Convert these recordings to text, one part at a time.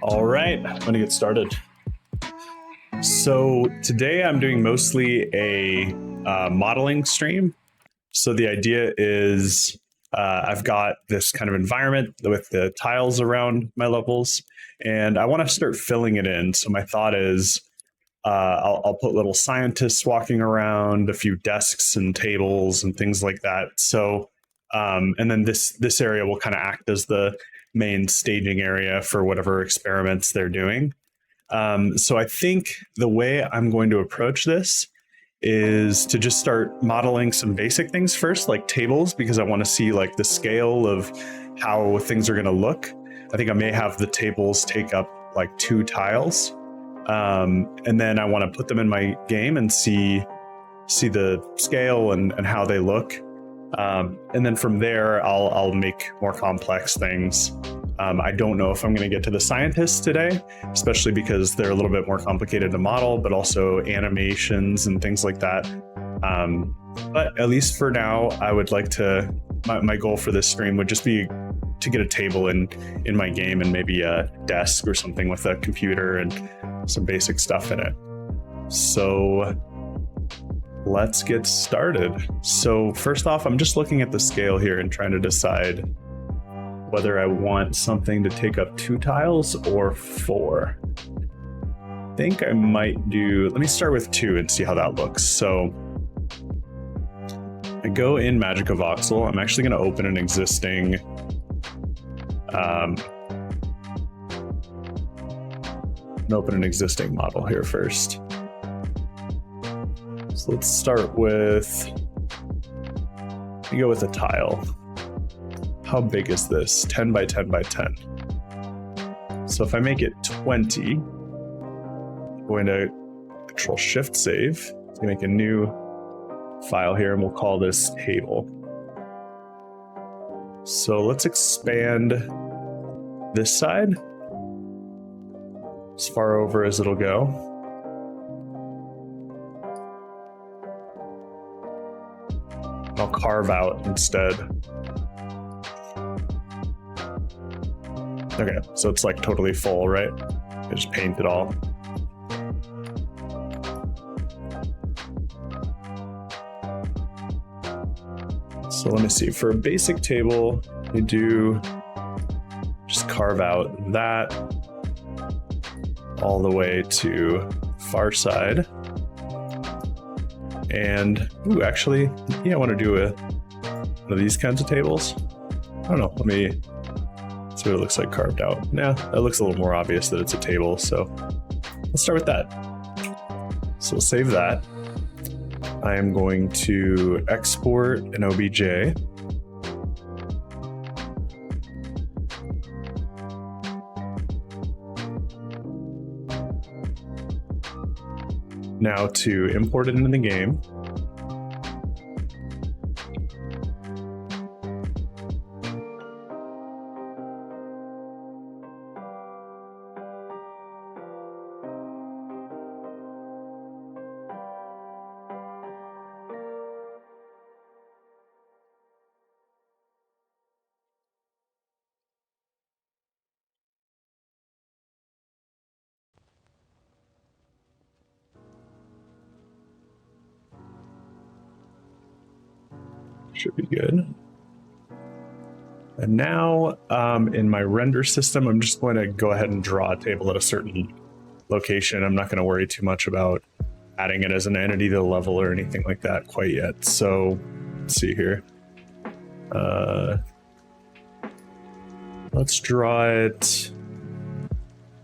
All right, I'm gonna get started. So today I'm doing mostly a modeling stream. So the idea is I've got this kind of environment with the tiles around my levels, and I want to start filling it in. So my thought is I'll put little scientists walking around, a few desks and tables and things like that. So and then this area will kind of act as the main staging area for whatever experiments they're doing. So I think the way I'm going to approach this is to just start modeling some basic things first, like tables, because I want to see like the scale of how things are going to look. I think I may have the tables take up like 2 tiles. And then I want to put them in my game and see the scale and how they look. And then from there, I'll make more complex things. I don't know if I'm going to get to the scientists today, especially because they're a little bit more complicated to model, but also animations and things like that. But at least for now, I would like to, my goal for this stream would just be to get a table in my game and maybe a desk or something with a computer and some basic stuff in it. So let's get started. So first off, I'm just looking at the scale here and trying to decide whether I want something to take up 2 tiles or 4. I think I might do, let me start with 2 and see how that looks. So I go in Magic of Voxel. I'm actually going to open an existing model here first. So let's start with, let me go with a tile. How big is this? 10 by 10 by 10. So if I make it 20, I'm going to Control Shift Save to make a new file here, and we'll call this table. So let's expand this side as far over as it'll go. I'll carve out instead. Okay, so it's like totally full, right? I just paint it all. So let me see, for a basic table, you do just carve out that all the way to far side. And, ooh, actually, I want to do one of these kinds of tables. I don't know, let me see what it looks like carved out. Yeah, that looks a little more obvious that it's a table, so let's start with that. So we'll save that. I am going to export an OBJ. Now to import it into the game. Should be good. And now in my render system, I'm just going to go ahead and draw a table at a certain location. I'm not going to worry too much about adding it as an entity to the level or anything like that quite yet. So let's see here. Let's draw it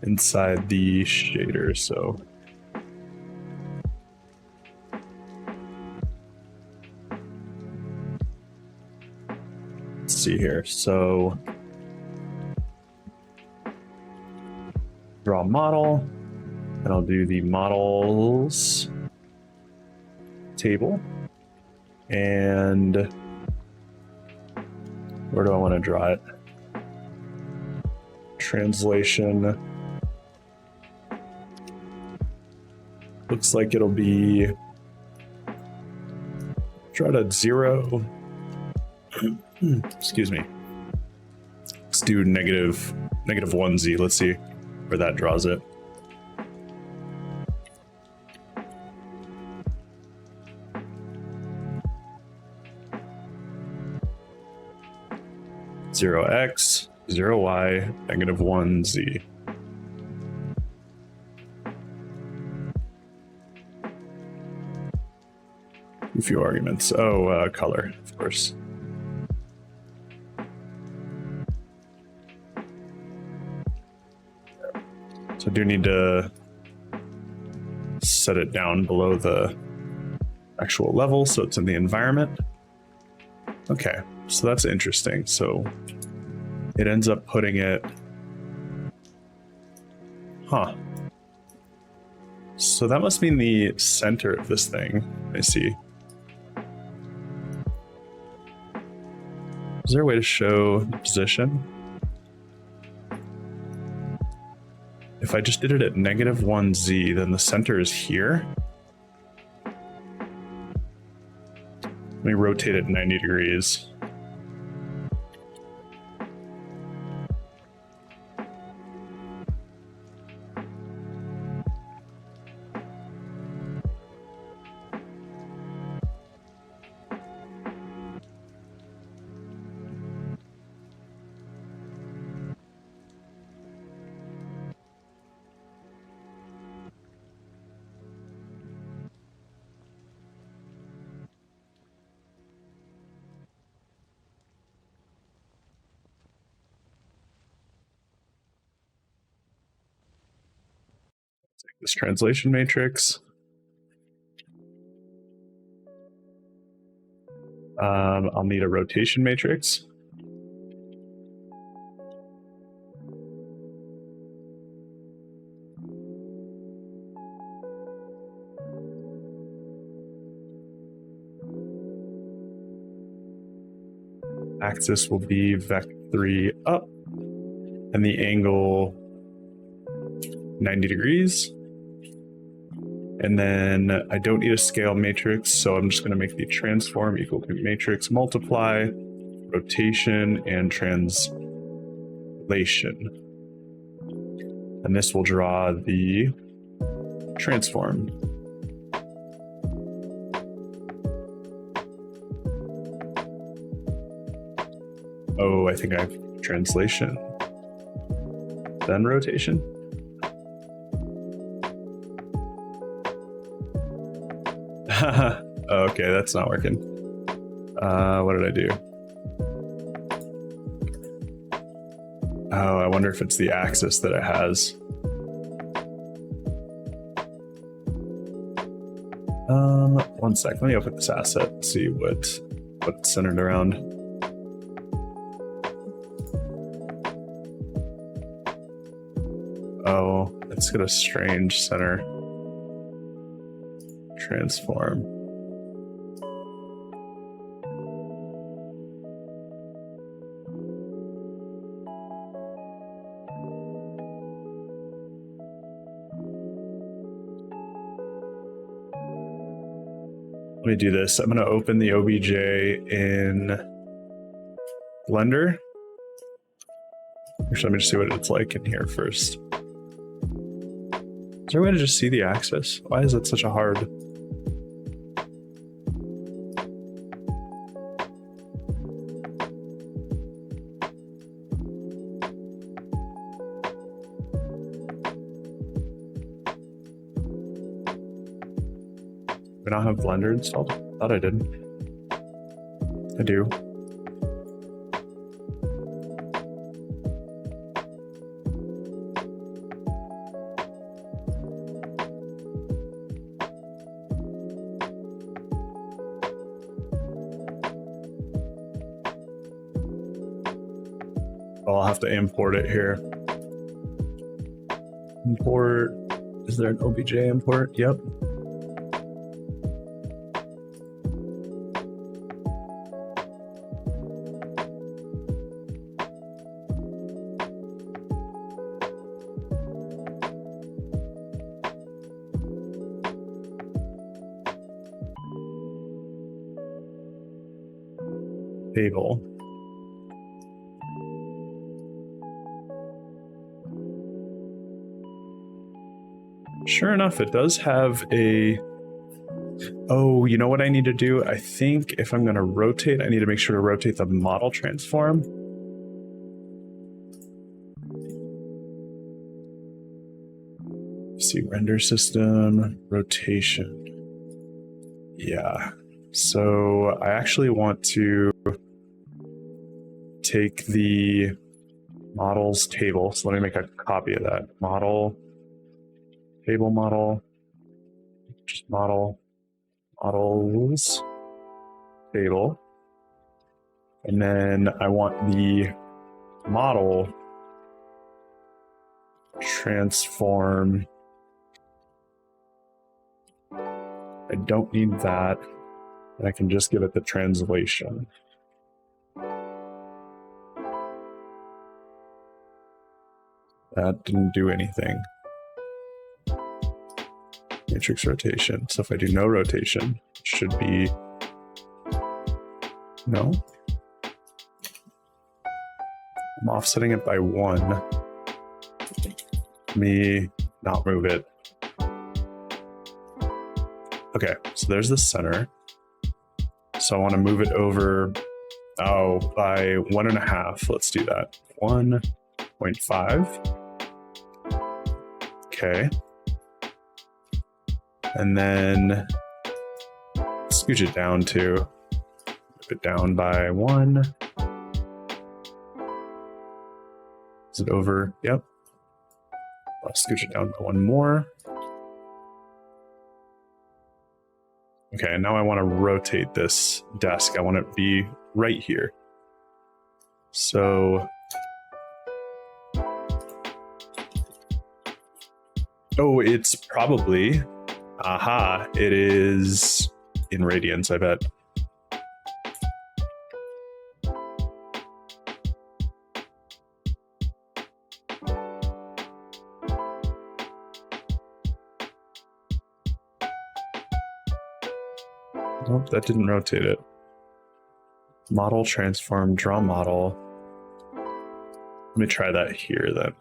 inside the shader. So see here. So draw model, and I'll do the models table. And where do I want to draw it? Translation. Looks like it'll be draw at 0. Excuse me. Let's do negative 1z. Let's see. where that draws it. Zero X, 0Y, -1Z. A few arguments. Oh, color, of course. So I do need to set it down below the actual level so it's in the environment. Okay, so that's interesting. So it ends up putting it, huh. So that must mean the center of this thing. I see. Is there a way to show the position? If I just did it at -1Z, then the center is here. Let me rotate it 90 degrees. Take this translation matrix. I'll need a rotation matrix. Axis will be vec3 up, and the angle 90 degrees. And then I don't need a scale matrix, so I'm just going to make the transform equal to matrix multiply, rotation, and translation. And this will draw the transform. Oh, I think I have translation. Then rotation. Okay, that's not working. What did I do? Oh, I wonder if it's the axis that it has. One sec. Let me open this asset and see what's centered around. Oh, it's got a strange center. Transform. Let me do this. I'm going to open the OBJ in Blender. Actually, let me just see what it's like in here first. Is there a way to just see the axis? Why is it such a hard... Do I not have Blender installed? I thought I did. I do. Oh, I'll have to import it here. Import. Is there an OBJ import? Yep. Table. Sure enough, it does have a... Oh, you know what I need to do? I think if I'm going to rotate, I need to make sure to rotate the model transform. Let's see, render system, rotation. Yeah. So I actually want to take the models table. So let me make a copy of that. Model, table model, just models, table. And then I want the model transform. I don't need that. And I can just give it the translation. That didn't do anything. Matrix rotation. So if I do no rotation, it should be no. I'm offsetting it by 1. Let me not move it. Okay, so there's the center. So I want to move it over, by 1.5. Let's do that. 1.5. Okay. And then scooch it down to, move it down by 1. Is it over? Yep. I'll scooch it down by 1 more. Okay, now I want to rotate this desk. I want it to be right here. So, oh, it's probably, aha, it is in radians, I bet. Nope, that didn't rotate it. Model, transform, draw model. Let me try that here then.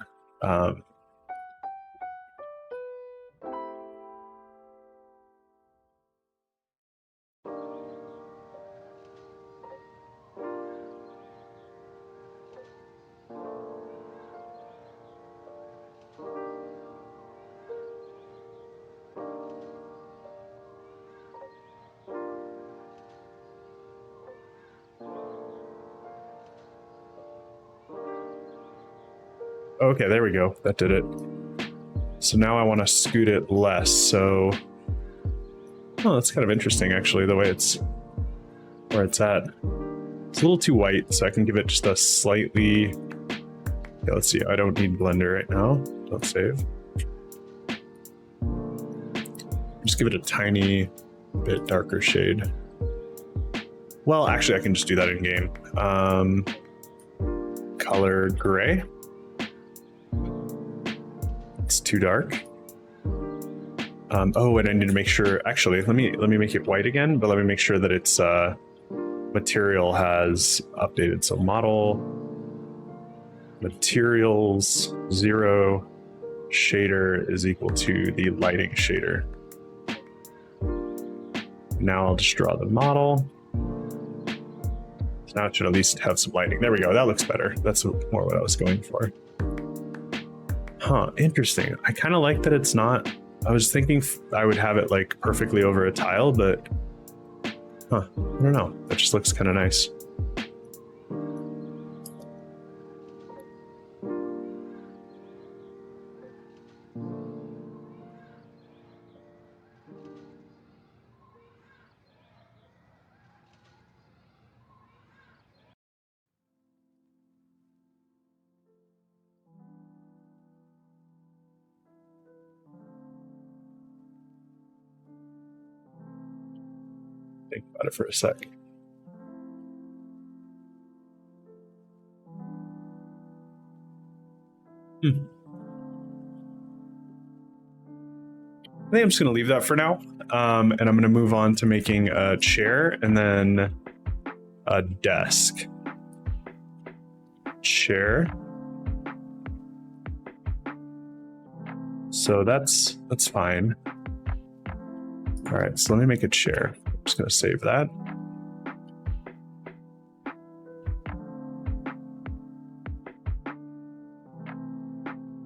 Okay, there we go. That did it. So now I want to scoot it less. So, oh, that's kind of interesting, actually, the way it's where it's at. It's a little too white, so I can give it just a slightly. Yeah, let's see. I don't need Blender right now. Don't save. Just give it a tiny bit darker shade. Well, actually, I can just do that in game. Color gray. It's too dark. Oh, and I need to make sure. Actually, let me make it white again, but let me make sure that its material has updated. So model materials 0 shader is equal to the lighting shader. Now I'll just draw the model. So now it should at least have some lighting. There we go. That looks better. That's more what I was going for. Huh, interesting. I kind of like that it's not. I was thinking I would have it like perfectly over a tile, but huh, I don't know. That just looks kind of nice. Think about it for a sec. I think I'm just going to leave that for now. And I'm going to move on to making a chair and then a desk. Chair. So that's fine. All right, so let me make a chair. I'm just gonna save that.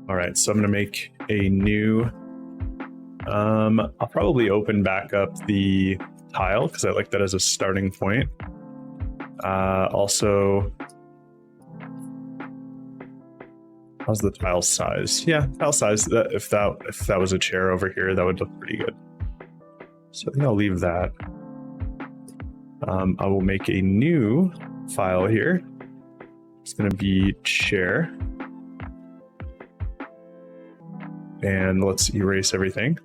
All right, so I'm gonna make a new, I'll probably open back up the tile because I like that as a starting point. Also, how's the tile size? Yeah, tile size. If that was a chair over here, that would look pretty good. So I think I'll leave that. I will make a new file here. It's going to be chair. And let's erase everything.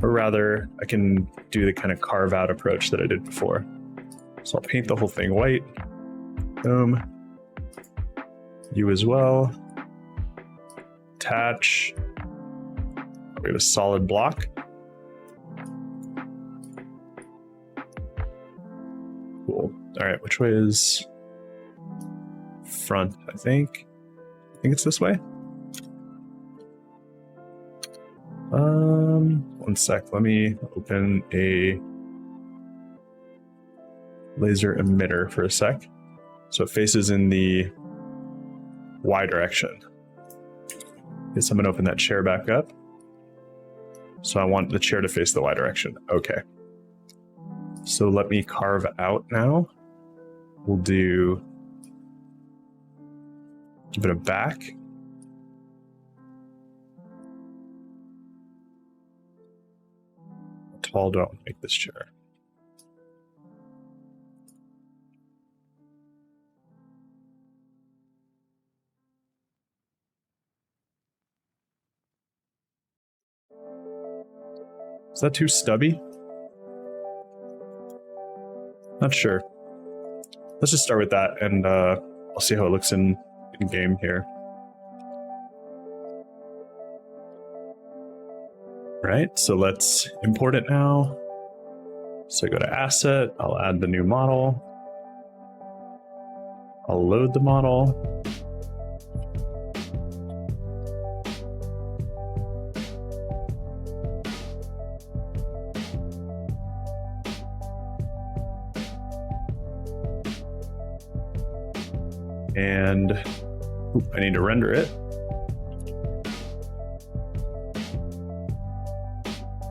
Or rather, I can do the kind of carve out approach that I did before. So I'll paint the whole thing white. Boom. You as well. Attach. We have a solid block. Cool. All right, which way is front? I think it's this way. One sec. Let me open a laser emitter for a sec. So it faces in the Y direction. Okay, so I'm gonna open that chair back up. So I want the chair to face the Y direction. Okay. So let me carve out now. We'll give it a back. How tall do I want to make this chair? Is that too stubby? Not sure. Let's just start with that, and I'll see how it looks in game here. Right, so let's import it now. So I go to Asset, I'll add the new model. I'll load the model. And I need to render it.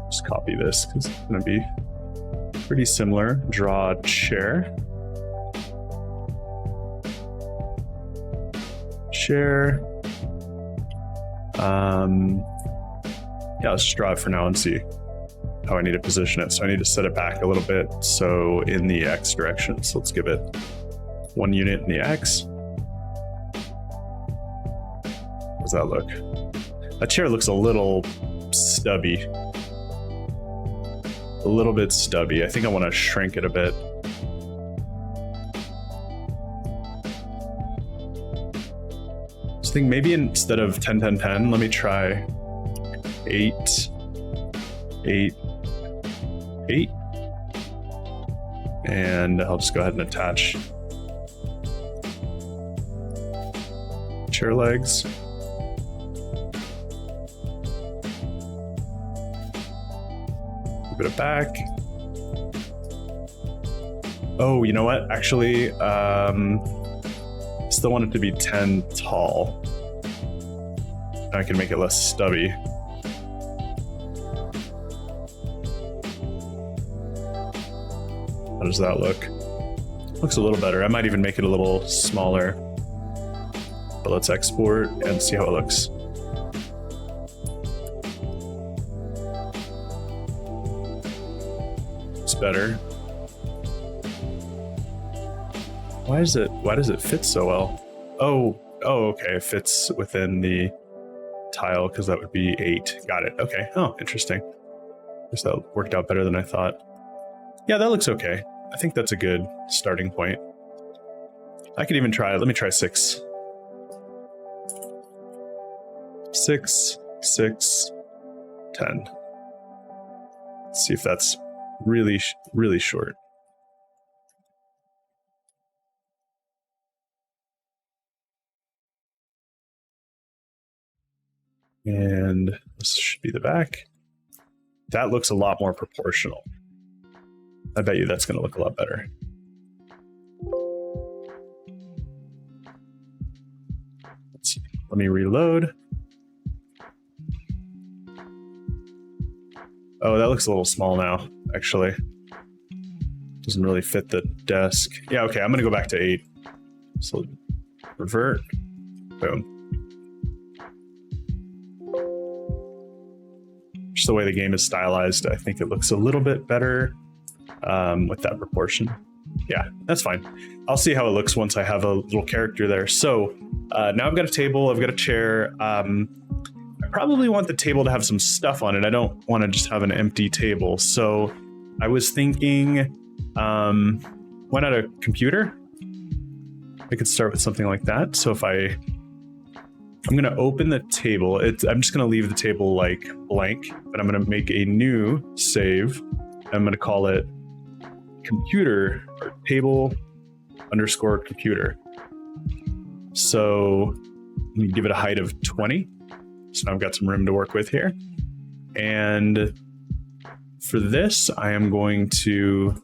Just copy this because it's going to be pretty similar. Draw chair. Chair. Yeah, let's just draw it for now and see how I need to position it. So I need to set it back a little bit. So in the X direction. So let's give it 1 unit in the X. How does that look? That chair looks a little stubby. A little bit stubby. I think I want to shrink it a bit. So I think maybe instead of 10, 10, 10, let me try 8, 8, 8. And I'll just go ahead and attach chair legs. Move it back. Oh, you know what? Actually, still want it to be 10 tall. I can make it less stubby. How does that look? Looks a little better. I might even make it a little smaller. But let's export and see how it looks. It's better. Why does it fit so well? Oh, okay. It fits within the tile because that would be 8. Got it. Okay. Oh, interesting. Guess that worked out better than I thought. Yeah, that looks okay. I think that's a good starting point. I could even try, let me try 6. 6, 6, 10. Let's see if that's really short. And this should be the back. That looks a lot more proportional. I bet you that's going to look a lot better. Let's see. Let me reload. Oh, that looks a little small now, actually. Doesn't really fit the desk. Yeah, okay, I'm going to go back to 8. So revert. Boom. Just the way the game is stylized, I think it looks a little bit better with that proportion. Yeah, that's fine. I'll see how it looks once I have a little character there. So now I've got a table, I've got a chair. I probably want the table to have some stuff on it. I don't want to just have an empty table. So I was thinking, why not a computer? I could start with something like that. So if I'm going to open the table. I'm just going to leave the table like blank, but I'm going to make a new save. I'm going to call it computer or table underscore computer. So let me give it a height of 20. So now I've got some room to work with here. And for this, I am going to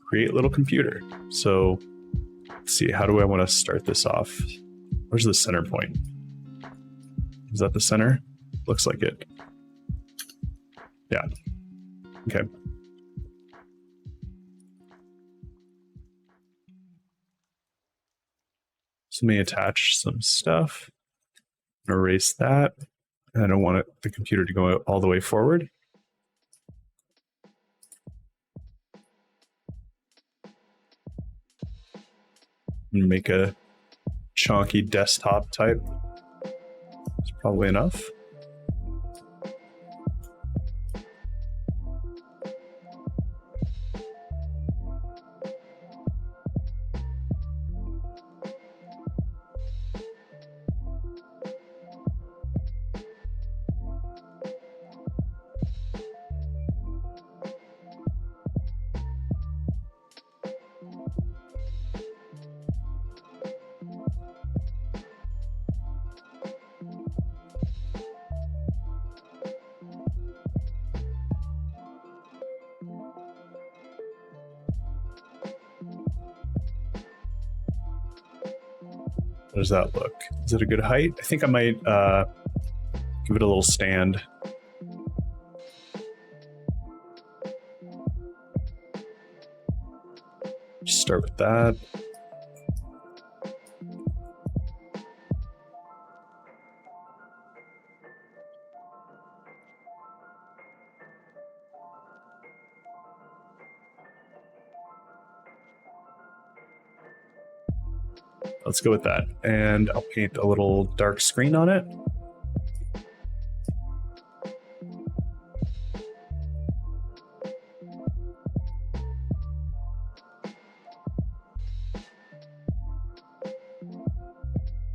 create a little computer. So let's see, how do I want to start this off? Where's the center point? Is that the center? Looks like it. Yeah. Okay. So let me attach some stuff. Erase that. I don't want the computer to go all the way forward. And make a chunky desktop type. It's probably enough. How does that look? Is it a good height? I think I might give it a little stand. Just start with that. Let's go with that. And I'll paint a little dark screen on it.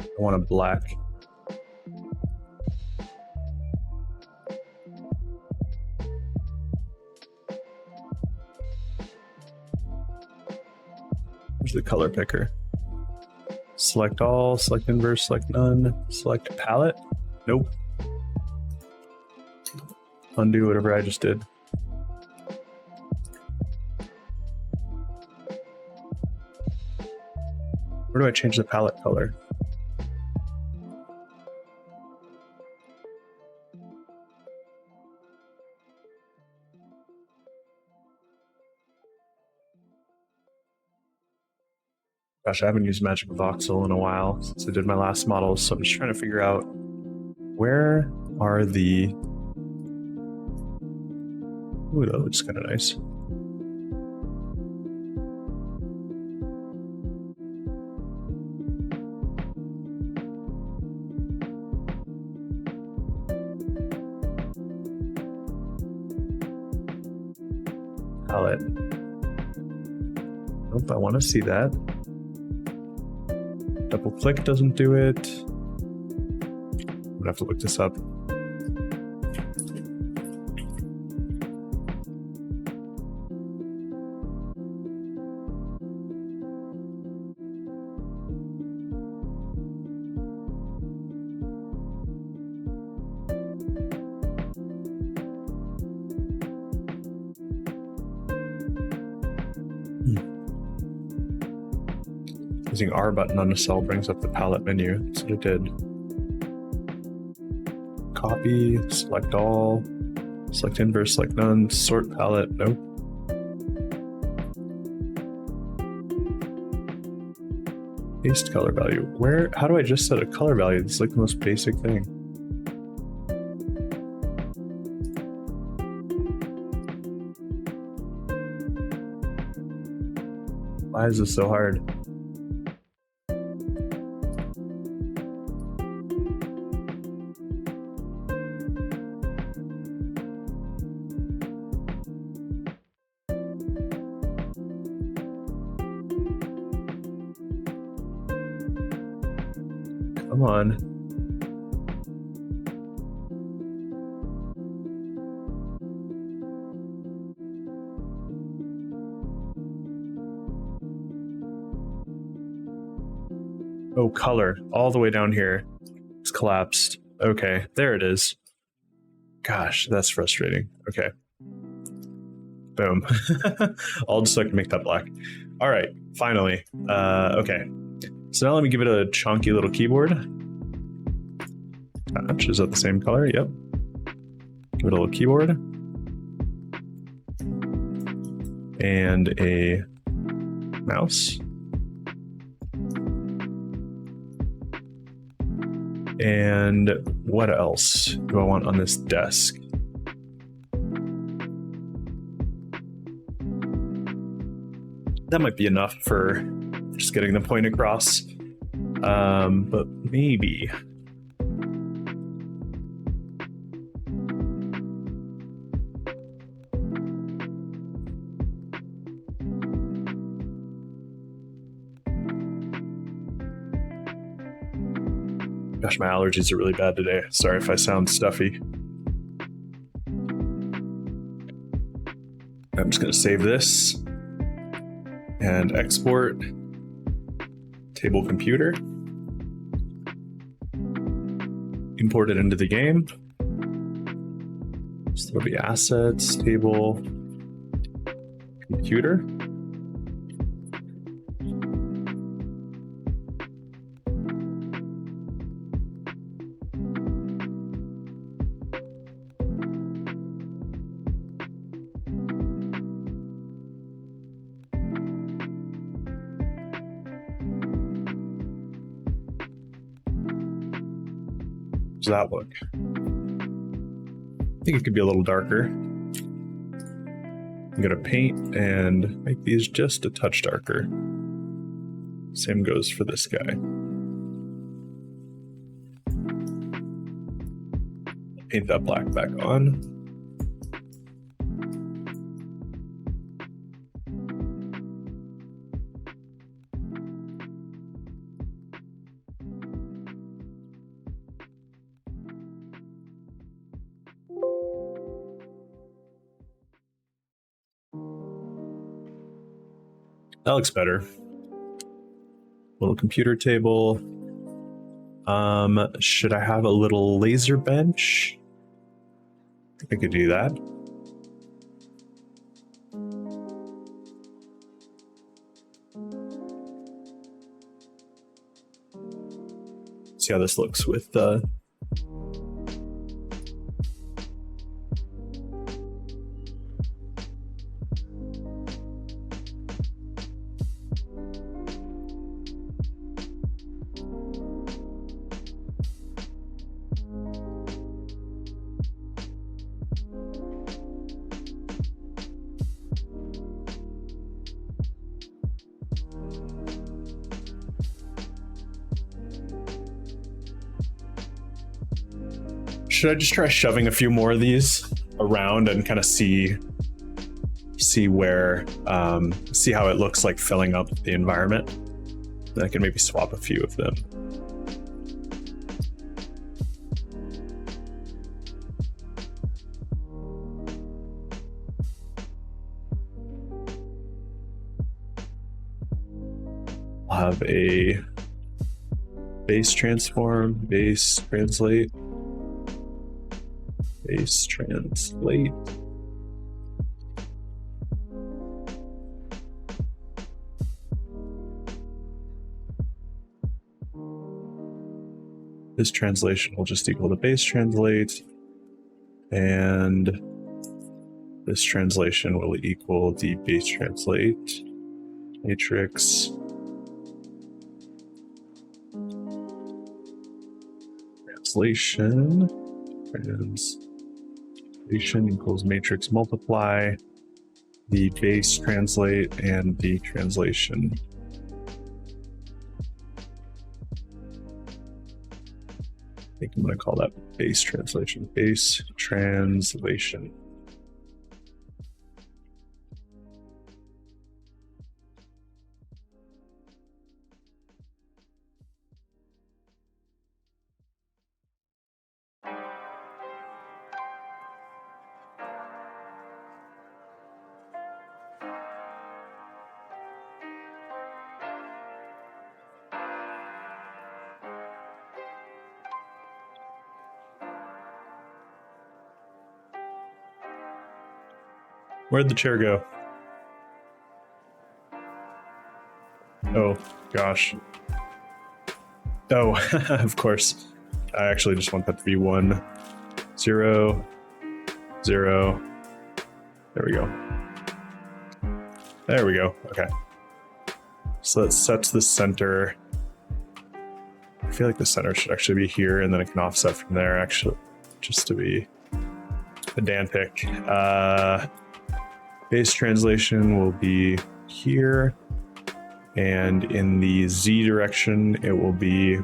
I want a black. Where's the color picker? Select all, select inverse, select none, select palette. Nope. Undo whatever I just did. Where do I change the palette color? Gosh, I haven't used Magic Voxel in a while since I did my last model, so I'm just trying to figure out where are the... Ooh, that looks kind of nice. Palette. Nope, I want to see that. Double click doesn't do it. I'm gonna have to look this up. Using R button on a cell brings up the palette menu. That's what it did. Copy, select all, select inverse, select none, sort palette, nope. Paste color value. Where, how do I just set a color value? It's like the most basic thing. Why is this so hard? Come on. Oh, color. All the way down here. It's collapsed. Okay, there it is. Gosh, that's frustrating. Okay. Boom. I'll just like make that black. All right, finally. Okay. So now let me give it a chunky little keyboard. Match, is that the same color? Yep. Give it a little keyboard. And a mouse. And what else do I want on this desk? That might be enough for just getting the point across. But maybe. Gosh, my allergies are really bad today. Sorry if I sound stuffy. I'm just going to save this and export table computer. Import it into the game. So there'll be assets, table, computer. Does that look? I think it could be a little darker. I'm gonna paint and make these just a touch darker. Same goes for this guy. Paint that black back on. That looks better. Little computer table. Should I have a little laser bench? I think I could do that. See how this looks with should I just try shoving a few more of these around and kind of see where, see how it looks like filling up the environment? Then I can maybe swap a few of them. I'll have a base transform, base translate. Base translate. This translation will just equal the base translate, and this translation will equal the base translate matrix translation equals matrix multiply the base translate and the translation. I think I'm going to call that base translation. Base translation. Where'd the chair go? Oh, gosh. Oh, of course. I actually just want that to be 1, 0, 0. There we go. There we go. Okay. So that sets the center. I feel like the center should actually be here, and then it can offset from there, actually, just to be pedantic. Base translation will be here, and in the Z direction, it will be,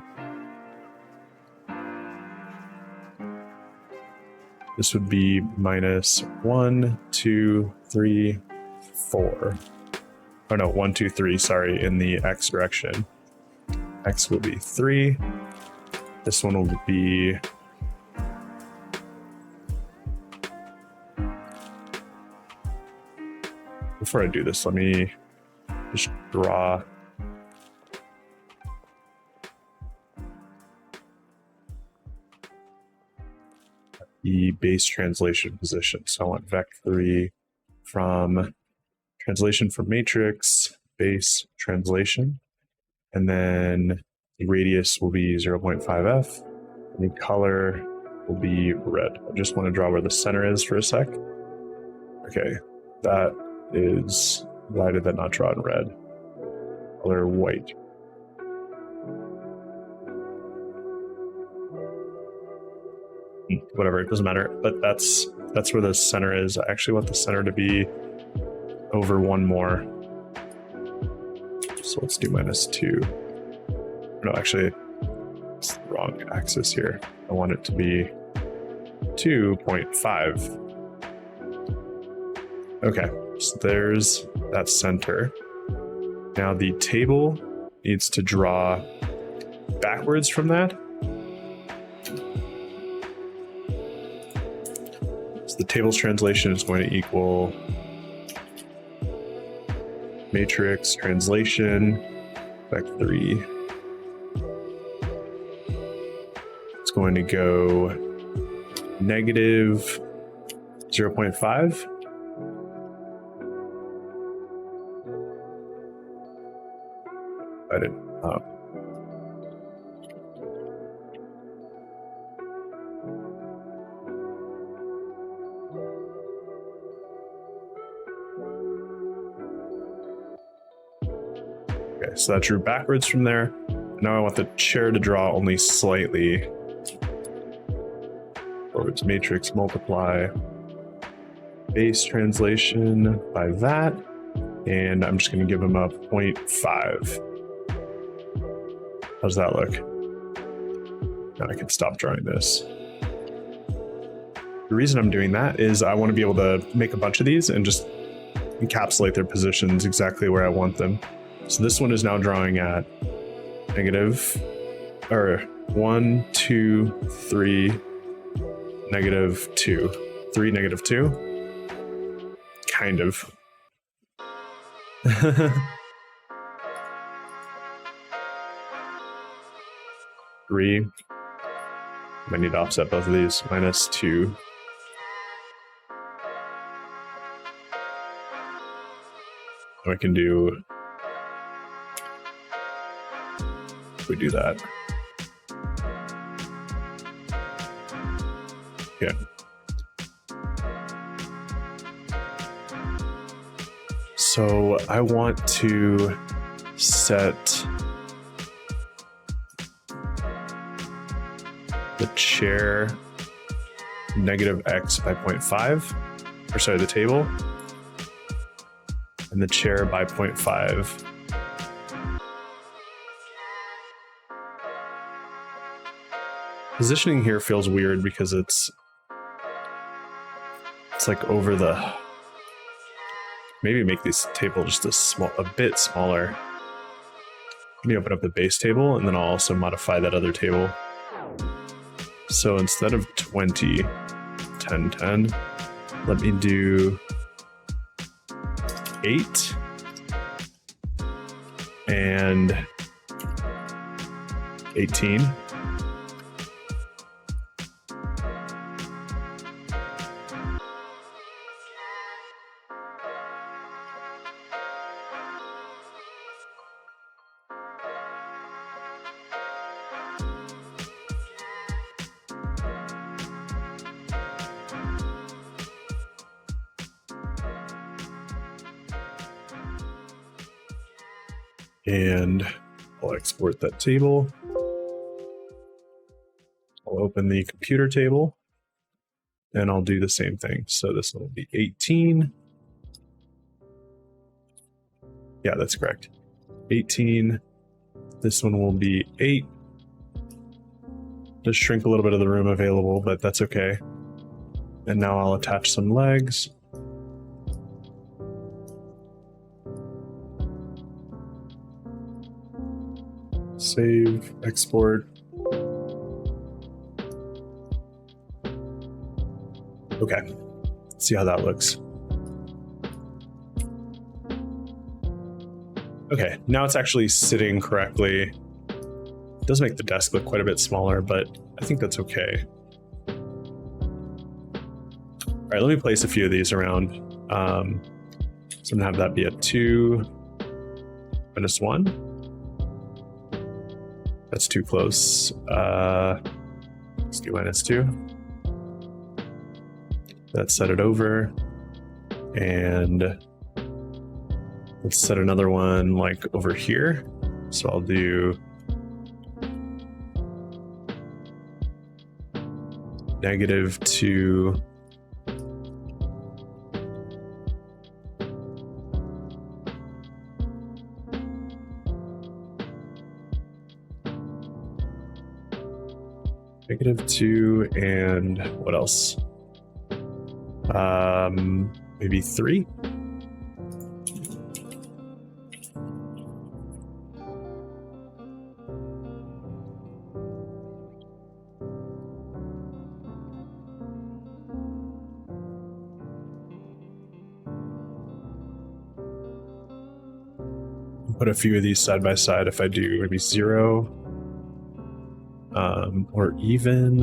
this would be -1, 2, 3, 4. Oh no, 1, 2, 3, sorry, in the X direction. X will be 3. This one will be before I do this, let me just draw the base translation position. So I want vec3 from translation from matrix, base translation, and then the radius will be 0.5f, and the color will be red. I just want to draw where the center is for a sec. Okay, that is, why did that not draw in red? Color white. Whatever, it doesn't matter, but that's where the center is. I actually want the center to be over 1 more. So let's do -2. No, actually, it's the wrong axis here. I want it to be 2.5. Okay, so there's that center. Now the table needs to draw backwards from that. So the table's translation is going to equal matrix translation, vec3. It's going to go -0.5. I didn't. Okay, so that drew backwards from there. Now I want the chair to draw only slightly forwards. Matrix multiply base translation by that, and I'm just going to give them a 0.5. How's that look? Now I can stop drawing this. The reason I'm doing that is I want to be able to make a bunch of these and just encapsulate their positions exactly where I want them. So this one is now drawing at -1, 2, 3, -2. 3, -2? Kind of. 3. I need to offset both of these. -2. I can do, if we do that, Yeah. So I want to set the chair -x by 0.5, or sorry, the table, and the chair by 0.5. Positioning here feels weird because it's like over the, maybe make this table just a bit smaller. Let me open up the base table and then I'll also modify that other table. So instead of 20, 10, 10, let me do 8 and 18. And I'll export that table. I'll open the computer table and I'll do the same thing. So this will be 18. Yeah, that's correct. 18. This one will be 8. Just shrink a little bit of the room available, but that's okay. And now I'll attach some legs. Save, export. Okay, let's see how that looks. Okay, now it's actually sitting correctly. It does make the desk look quite a bit smaller, but I think that's okay. All right, let me place a few of these around. So I'm gonna have that be a 2, -1. That's too close. Let's do -2. Let's set it over. And let's set another one like over here. So I'll do -2. -2 and what else? Maybe 3. Put a few of these side by side. If I do maybe 0, or even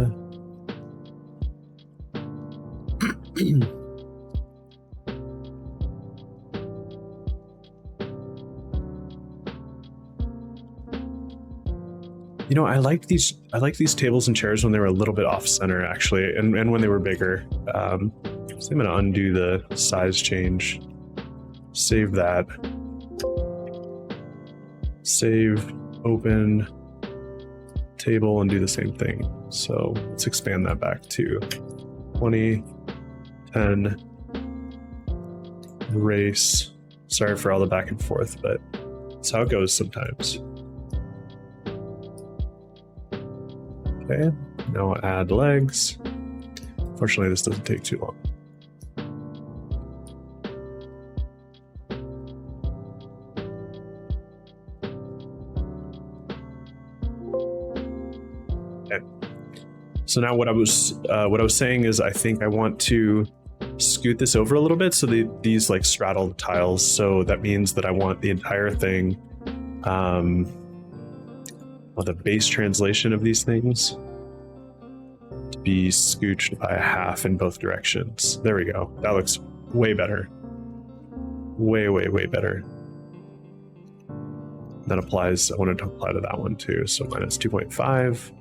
you know, I like these tables and chairs when they were a little bit off center actually, and when they were bigger. So I'm gonna undo the size change, save that, save, open table, and do the same thing. So let's expand that back to 20, 10, erase. Sorry for all the back and forth, but that's how it goes sometimes. Okay, now I'll add legs. Fortunately, this doesn't take too long. Okay. So now what I was saying is I think I want to scoot this over a little bit so these like straddle the tiles. So that means that I want the entire thing, well, the base translation of these things to be scooched by 1/2 in both directions. There we go. That looks way better. Way, way, way better. That applies, I wanted to apply to that one too. So -2.5,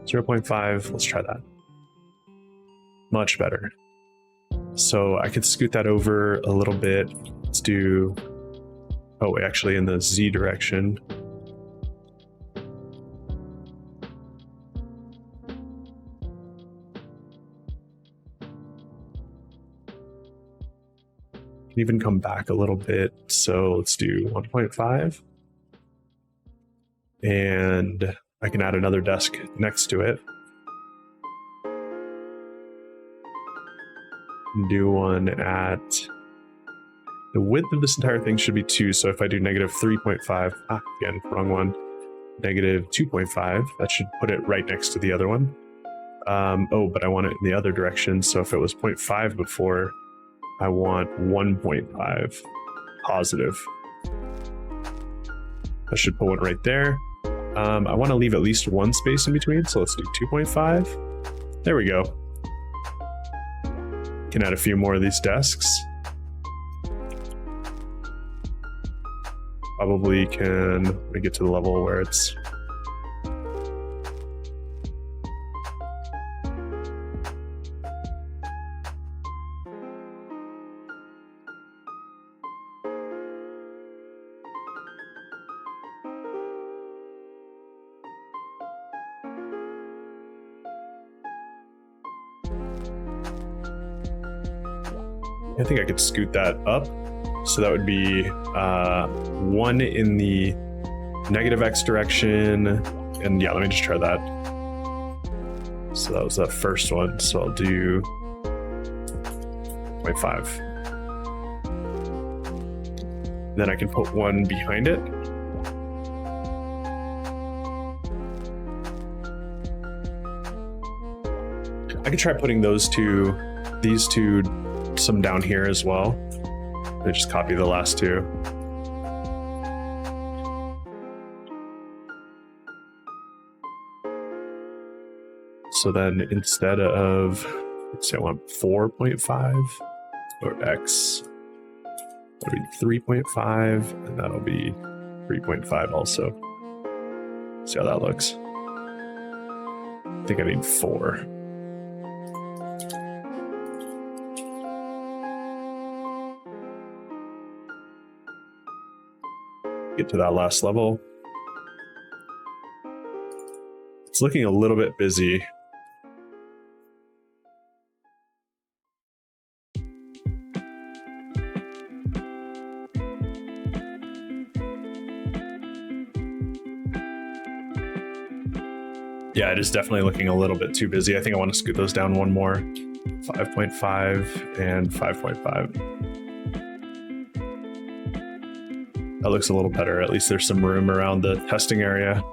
0.5, let's try that. Much better. So I could scoot that over a little bit. Let's do, oh, actually in the Z direction. Can even come back a little bit. So let's do 1.5. And I can add another desk next to it. Do one at, the width of this entire thing should be 2. So if I do negative 3.5, again, wrong one, negative 2.5, that should put it right next to the other one. Oh, but I want it in the other direction. So if it was 0.5 before, I want 1.5 positive. I should put one right there. I want to leave at least one space in between. So let's do 2.5. There we go. Can add a few more of these desks. Probably can, let me get to the level where it's, I think I could scoot that up. So that would be 1 in the negative X direction. And yeah, let me just try that. So that was that first one. So I'll do 0.5. Then I can put 1 behind it. I could try putting these two some down here as well. I just copy the last 2. So then instead of, let's say I want 4.5 or X, that'll be 3.5, and that'll be 3.5 also. See how that looks. I think I need 4. Get to that last level. It's looking a little bit busy. Yeah, it is definitely looking a little bit too busy. I think I want to scoot those down one more. 5.5 and 5.5. That looks a little better. At least there's some room around the testing area.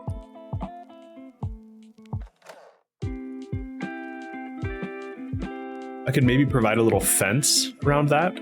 I could maybe provide a little fence around that.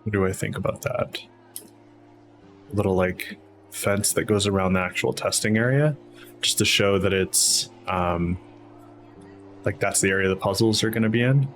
What do I think about that? A little like fence that goes around the actual testing area, just to show that it's like that's the area the puzzles are going to be in.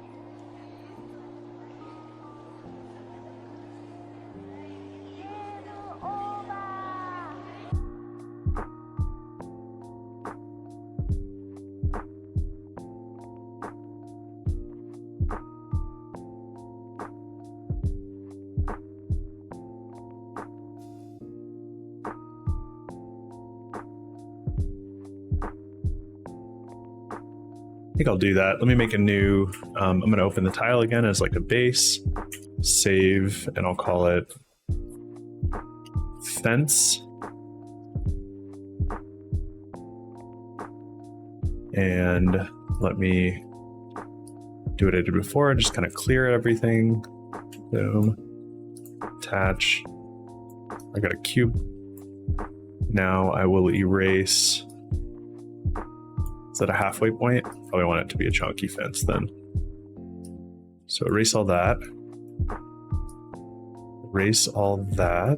I think I'll do that. Let me make a new, I'm going to open the tile again as like a base, save, and I'll call it fence. And let me do what I did before, just kind of clear everything. Boom, attach. I got a cube. Now I will erase. Is that a halfway point? Probably want it to be a chunky fence then. So erase all that. Erase all that.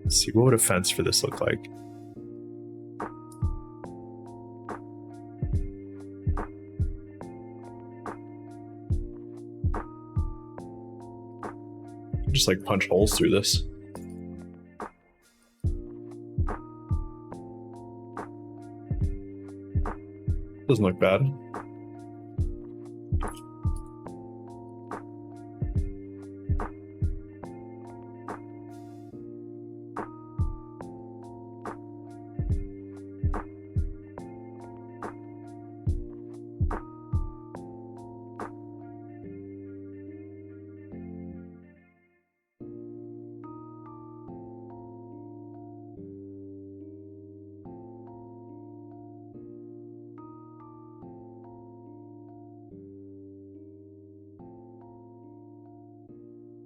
Let's see, what would a fence for this look like? Just like punch holes through this. Doesn't look bad.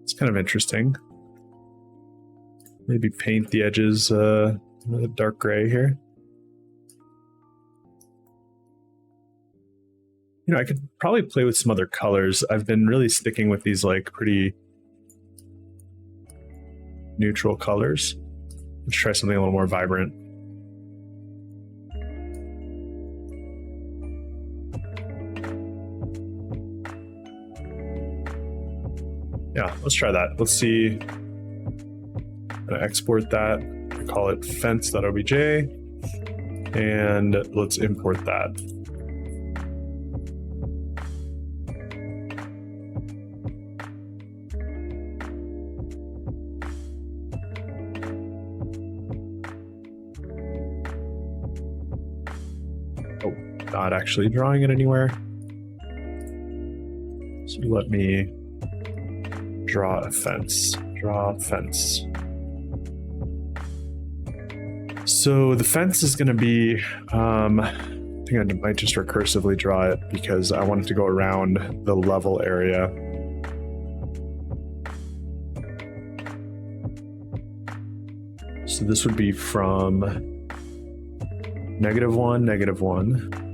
It's kind of interesting. Maybe paint the edges dark gray here. You know, I could probably play with some other colors. I've been really sticking with these like pretty neutral colors. Let's try something a little more vibrant. Yeah, let's try that. Let's see. I'm gonna export that. Call it fence.obj, and let's import that. Oh, not actually drawing it anywhere. So let me draw a fence. Draw a fence. So the fence is going to be, I think I might just recursively draw it because I want it to go around the level area. So this would be from -1, -1.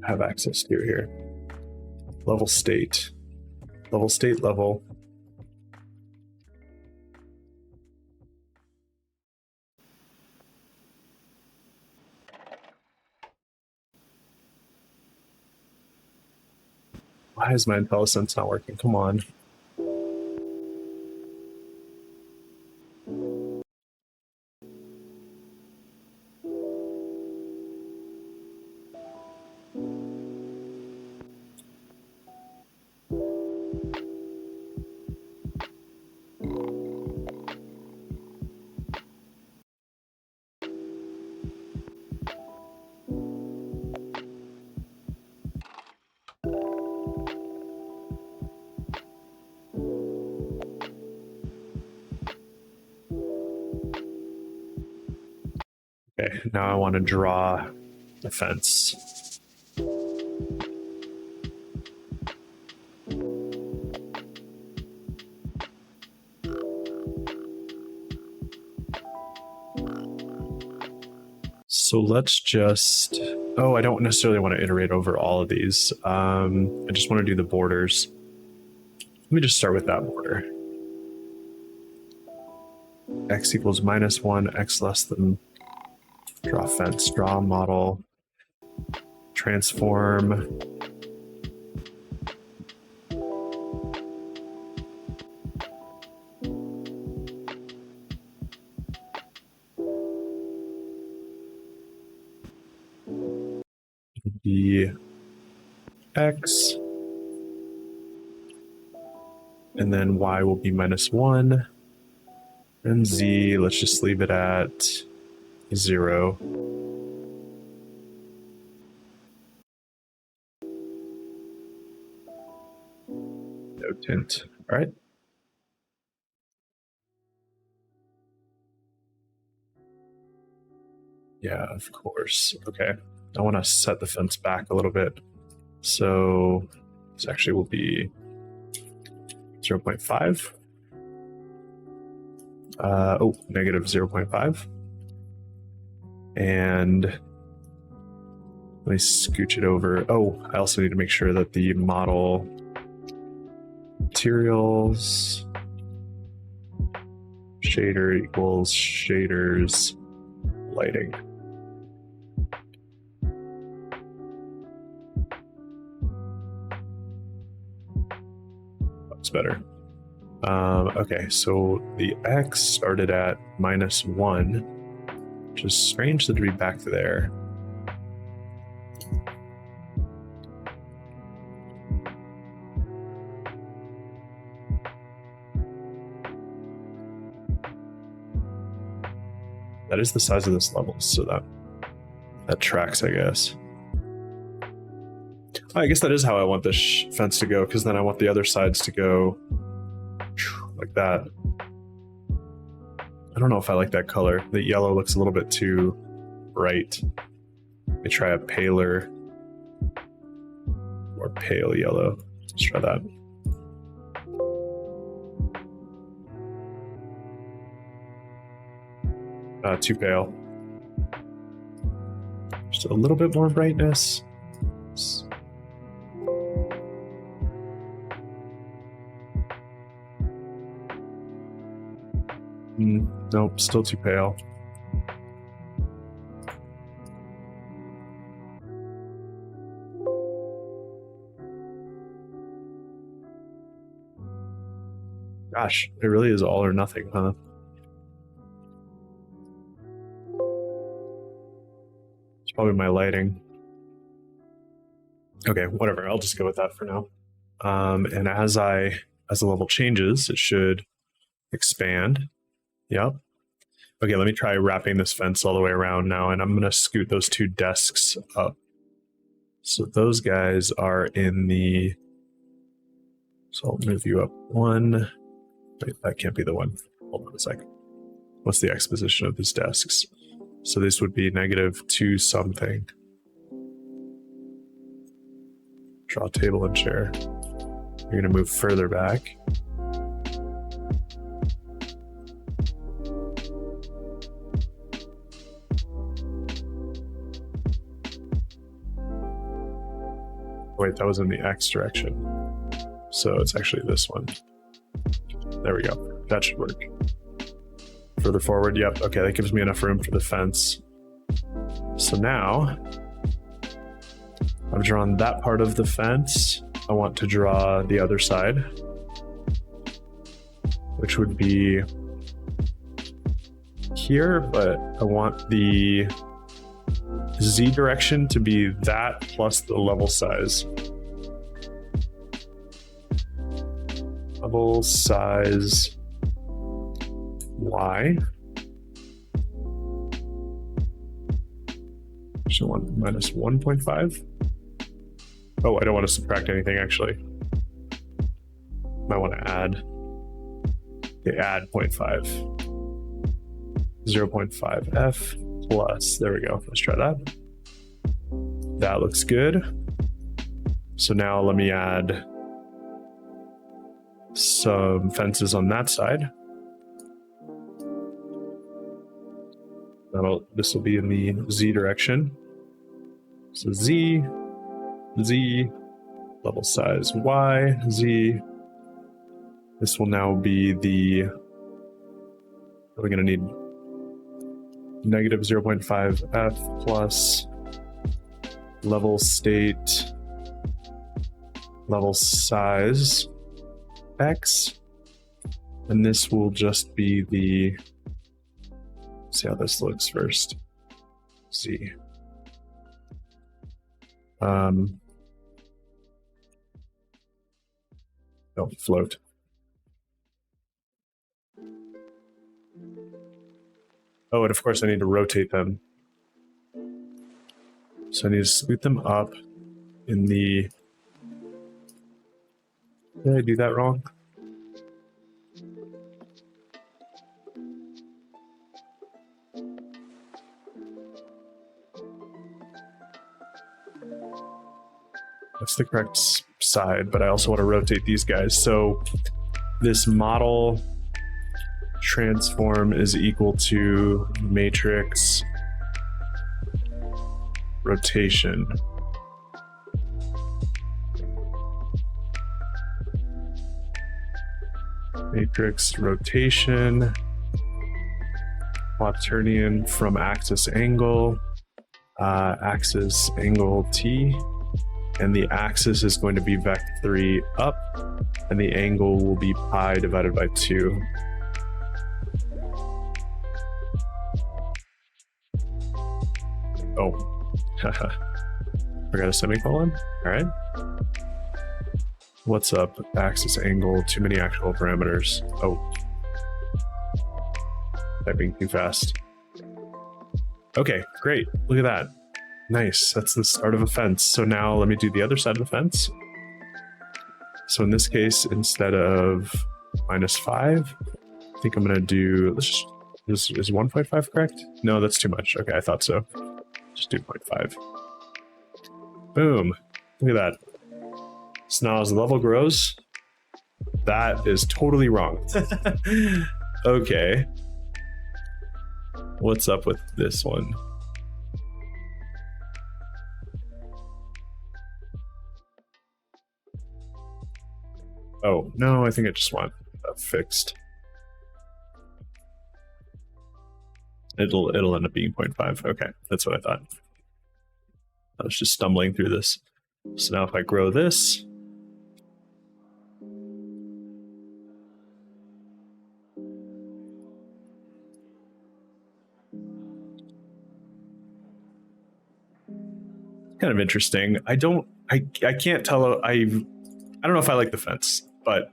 Have access to here. Level state. Level state level. Why is my IntelliSense not working? Come on. Okay, now I want to draw the fence. So let's just, oh, I don't necessarily want to iterate over all of these. I just want to do the borders. Let me just start with that border. X equals -1, X less than, draw fence, draw model, transform. Be X, and then Y will be -1, And Z, let's just leave it at 0. No tint. All right. Yeah, of course. Okay. I want to set the fence back a little bit. So this actually will be 0.5. Negative 0.5. And let me scooch it over. Oh, I also need to make sure that the model materials shader equals shaders lighting. That's better. Okay, so the X started at -1, which is strange that to be back there. That is the size of this level, so that tracks, I guess. I guess that is how I want this fence to go, because then I want the other sides to go like that. I don't know if I like that color. The yellow looks a little bit too bright. Let me try a paler or pale yellow. Let's try that. Too pale. Just a little bit more brightness. Nope, still too pale. Gosh, it really is all or nothing, huh? It's probably my lighting. Okay, whatever. I'll just go with that for now. And as the level changes, it should expand. Yep. Okay, let me try wrapping this fence all the way around now, and I'm going to scoot those 2 desks up. So those guys are in the... So I'll move you up 1. Wait, that can't be the one. Hold on a second. What's the X position of these desks? So this would be -2 something. Draw table and chair. You're going to move further back. Wait, that was in the X direction. So it's actually this one. There we go. That should work. Further forward, yep. Okay, that gives me enough room for the fence. So now, I've drawn that part of the fence. I want to draw the other side, which would be here, but I want the Z direction to be that plus the level size. Level size Y. So minus 1.5. Oh, I don't want to subtract anything actually. Might want to add. Okay, add 0.5. 0.5 F plus, there we go. Let's try that. That looks good. So now let me add some fences on that side. This will be in the Z direction. So Z, Z, level size Y, Z. This will now be the, we're going to need negative 0.5 F plus level state, level size X. And this will just be the, see how this looks first. Z. Oh, float. Oh, and of course I need to rotate them. So I need to scoot them up in the... Did I do that wrong? That's the correct side, but I also want to rotate these guys. So this model transform is equal to matrix rotation. Matrix rotation, quaternion from axis angle t, and the axis is going to be vec3 up, and the angle will be pi divided by 2. Oh, forgot a semicolon. All right. What's up? Axis angle, too many actual parameters. Oh. Typing too fast. Okay, great. Look at that. Nice. That's the start of a fence. So now let me do the other side of the fence. So in this case, instead of -5, I think I'm going to do... Is 1.5 correct? No, that's too much. Okay, I thought so. Just do 0.5. Boom. Look at that. So now as the level grows, that is totally wrong. Okay. What's up with this one? Oh, no, I think I just want that fixed. It'll end up being 0.5. Okay, that's what I thought. I was just stumbling through this. So now if I grow this, kind of interesting. I can't tell. I don't know if I like the fence, but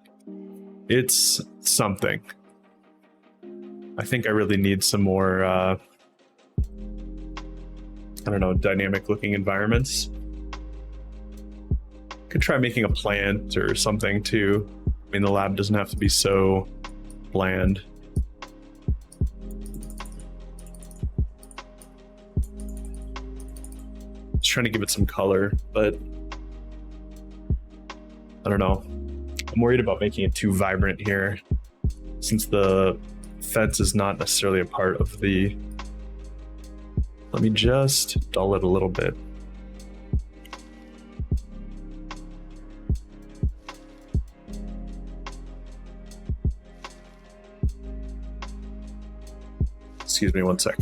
it's something. I think I really need some more, I don't know, dynamic looking environments. Could try making a plant or something too. I mean, the lab doesn't have to be so bland. Just trying to give it some color, but I don't know. I'm worried about making it too vibrant here, since the fence is not necessarily a part of the... Let me just dull it a little bit. Excuse me one sec.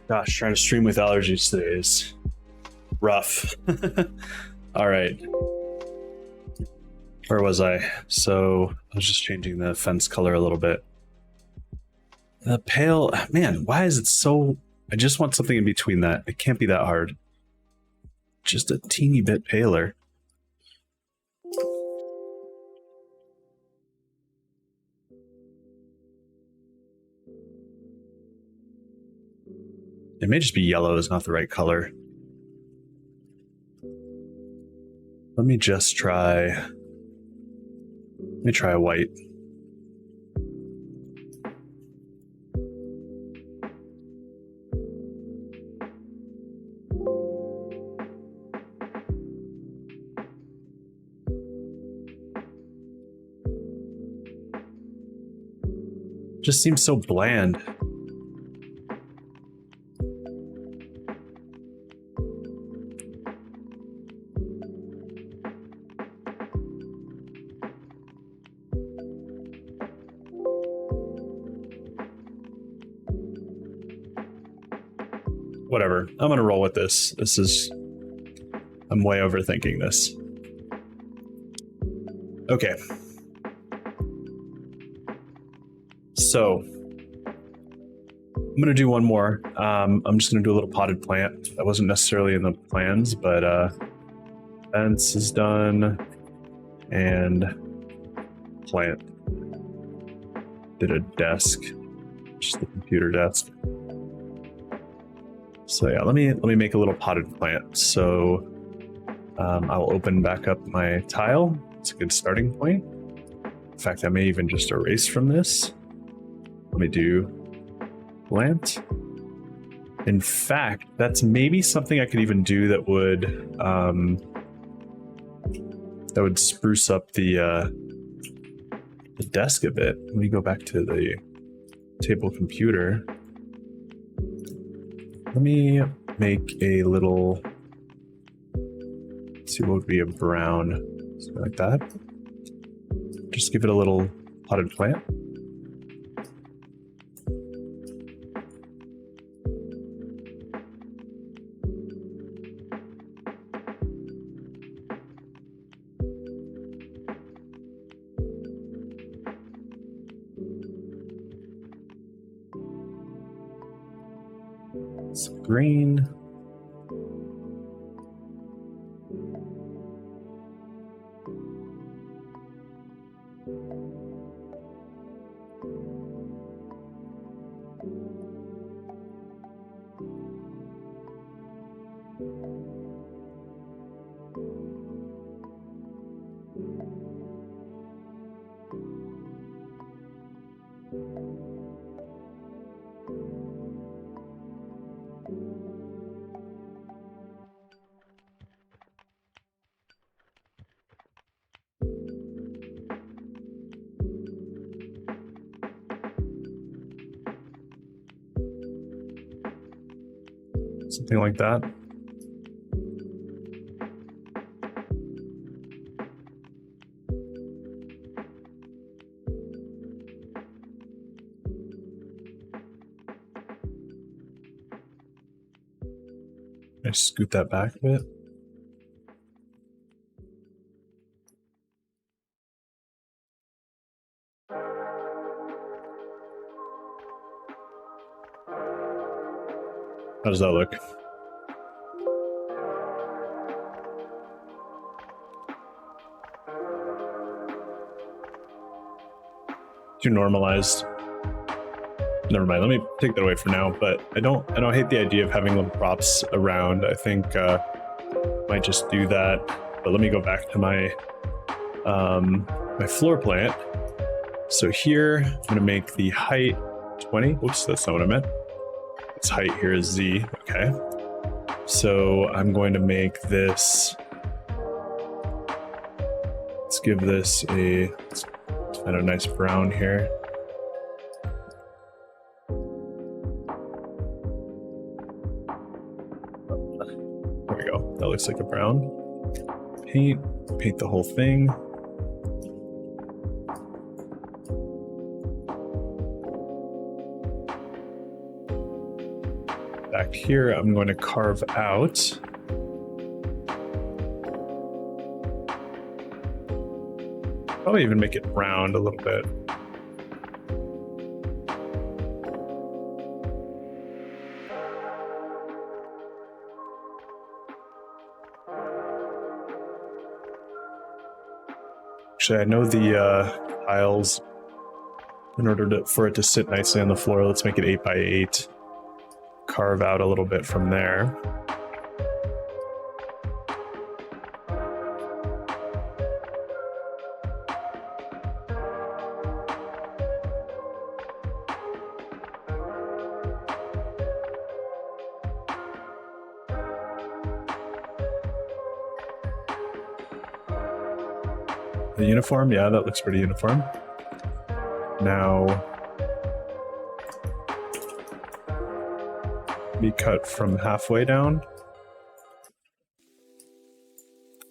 Gosh, trying to stream with allergies today is rough. All right. Where was I? So I was just changing the fence color a little bit. The pale, man, why is it so... I just want something in between that. It can't be that hard. Just a teeny bit paler. It may just be yellow is not the right color. Let me just try... Let me try a white. Just seems so bland. Whatever. I'm gonna roll with this. I'm way overthinking this. Okay. So I'm gonna do one more. I'm just gonna do a little potted plant. That wasn't necessarily in the plans, but fence is done. And plant. Did a desk. Just the computer desk. So yeah, let me make a little potted plant. So I'll open back up my tile. It's a good starting point. In fact, I may even just erase from this. Let me do plant. In fact, that's maybe something I could even do that would spruce up the desk a bit. Let me go back to the table computer. Let me make a little, let's see what would be a brown, something like that. Just give it a little potted plant. Some green. Something like that. I scoot that back a bit. How does that look? Too normalized. Never mind. Let me take that away for now. But I don't hate the idea of having little props around. I think might just do that. But let me go back to my my floor plant. So here I'm gonna make the height 20. Oops, that's not what I meant. Its height here is Z. Okay. So I'm going to make this. Let's give this a kind of nice brown here. There we go. That looks like a brown. Paint the whole thing. Back here, I'm going to carve out probably even make it round a little bit. Actually, I know the tiles, in order for it to sit nicely on the floor, let's make it 8 by 8. Carve out a little bit from there. The uniform, yeah, that looks pretty uniform. Now, be cut from halfway down.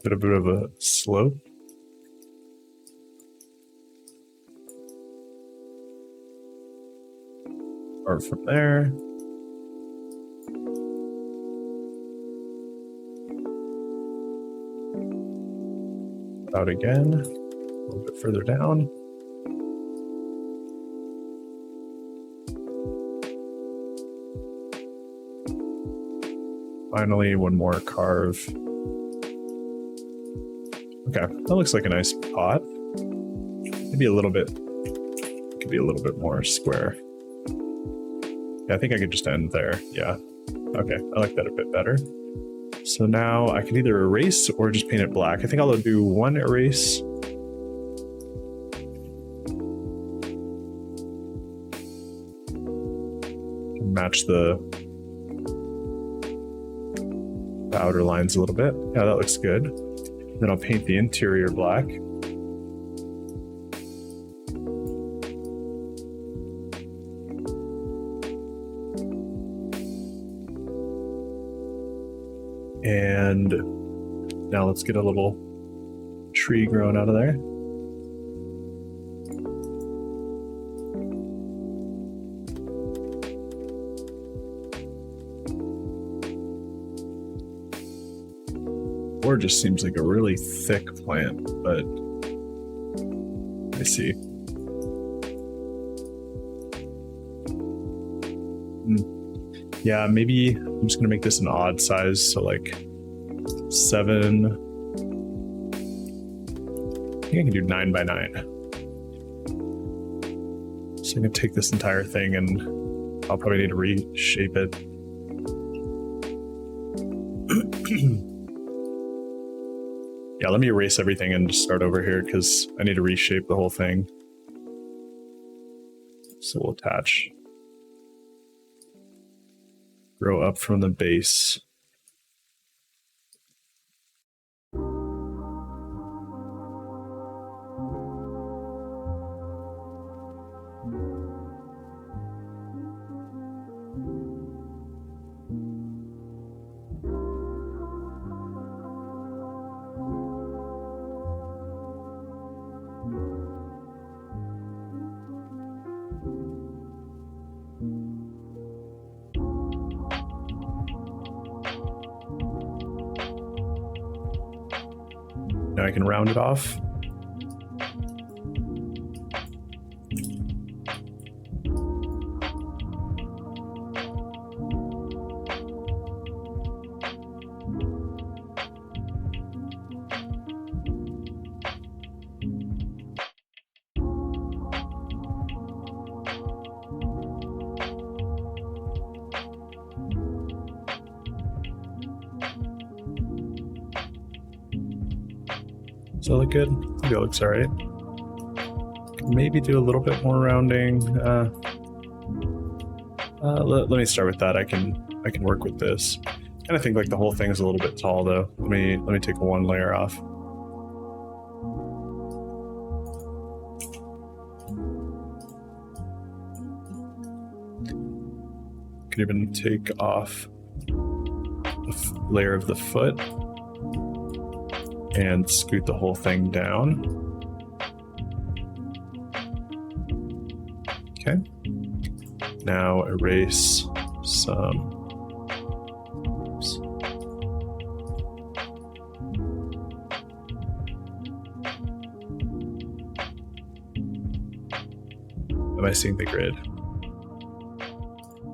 Bit of a slope. Or from there. Out again, a little bit further down. Finally, one more carve. Okay, that looks like a nice pot. Maybe a little bit, could be a little bit more square. Yeah, I think I could just end there. Yeah. Okay, I like that a bit better. So now I can either erase or just paint it black. I think I'll do one erase. Match the outer lines a little bit. Yeah, that looks good. Then I'll paint the interior black. And now let's get a little tree growing out of there. Or just seems like a really thick plant, but I see. Yeah, maybe I'm just gonna make this an odd size, so like 7. I think I can do 9 by 9. So I'm gonna take this entire thing and I'll probably need to reshape it. Yeah, let me erase everything and just start over here because I need to reshape the whole thing. So we'll attach. Grow up from the base. Now I can round it off. Does that look good? I think it looks all right. Maybe do a little bit more rounding. Let me start with that. I can work with this. And I think like the whole thing is a little bit tall though. Let me take one layer off. Could even take off a layer of the foot and scoot the whole thing down. Okay. Now erase some. Oops. Am I seeing the grid?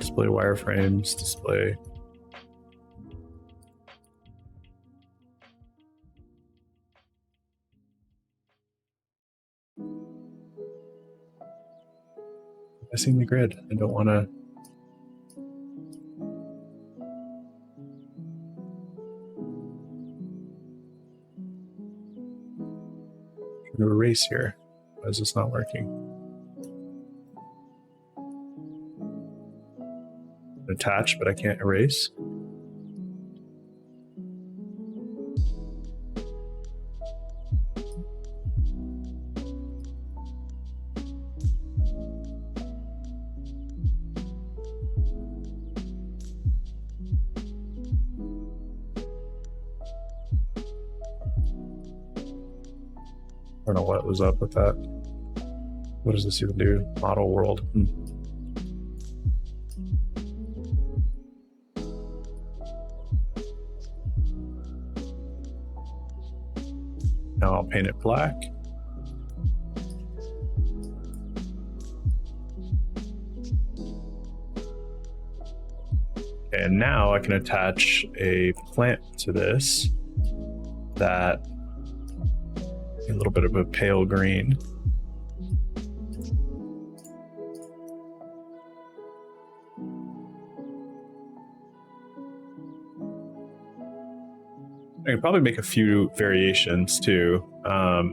Display wireframes, display. I see the grid. I don't want to. I'm going to erase here. Why is this not working? Attach, but I can't erase. don't know what was up with that. What does this even do? Model world. Now I'll paint it black. And now I can attach a plant to this that a little bit of a pale green. I can probably make a few variations too. But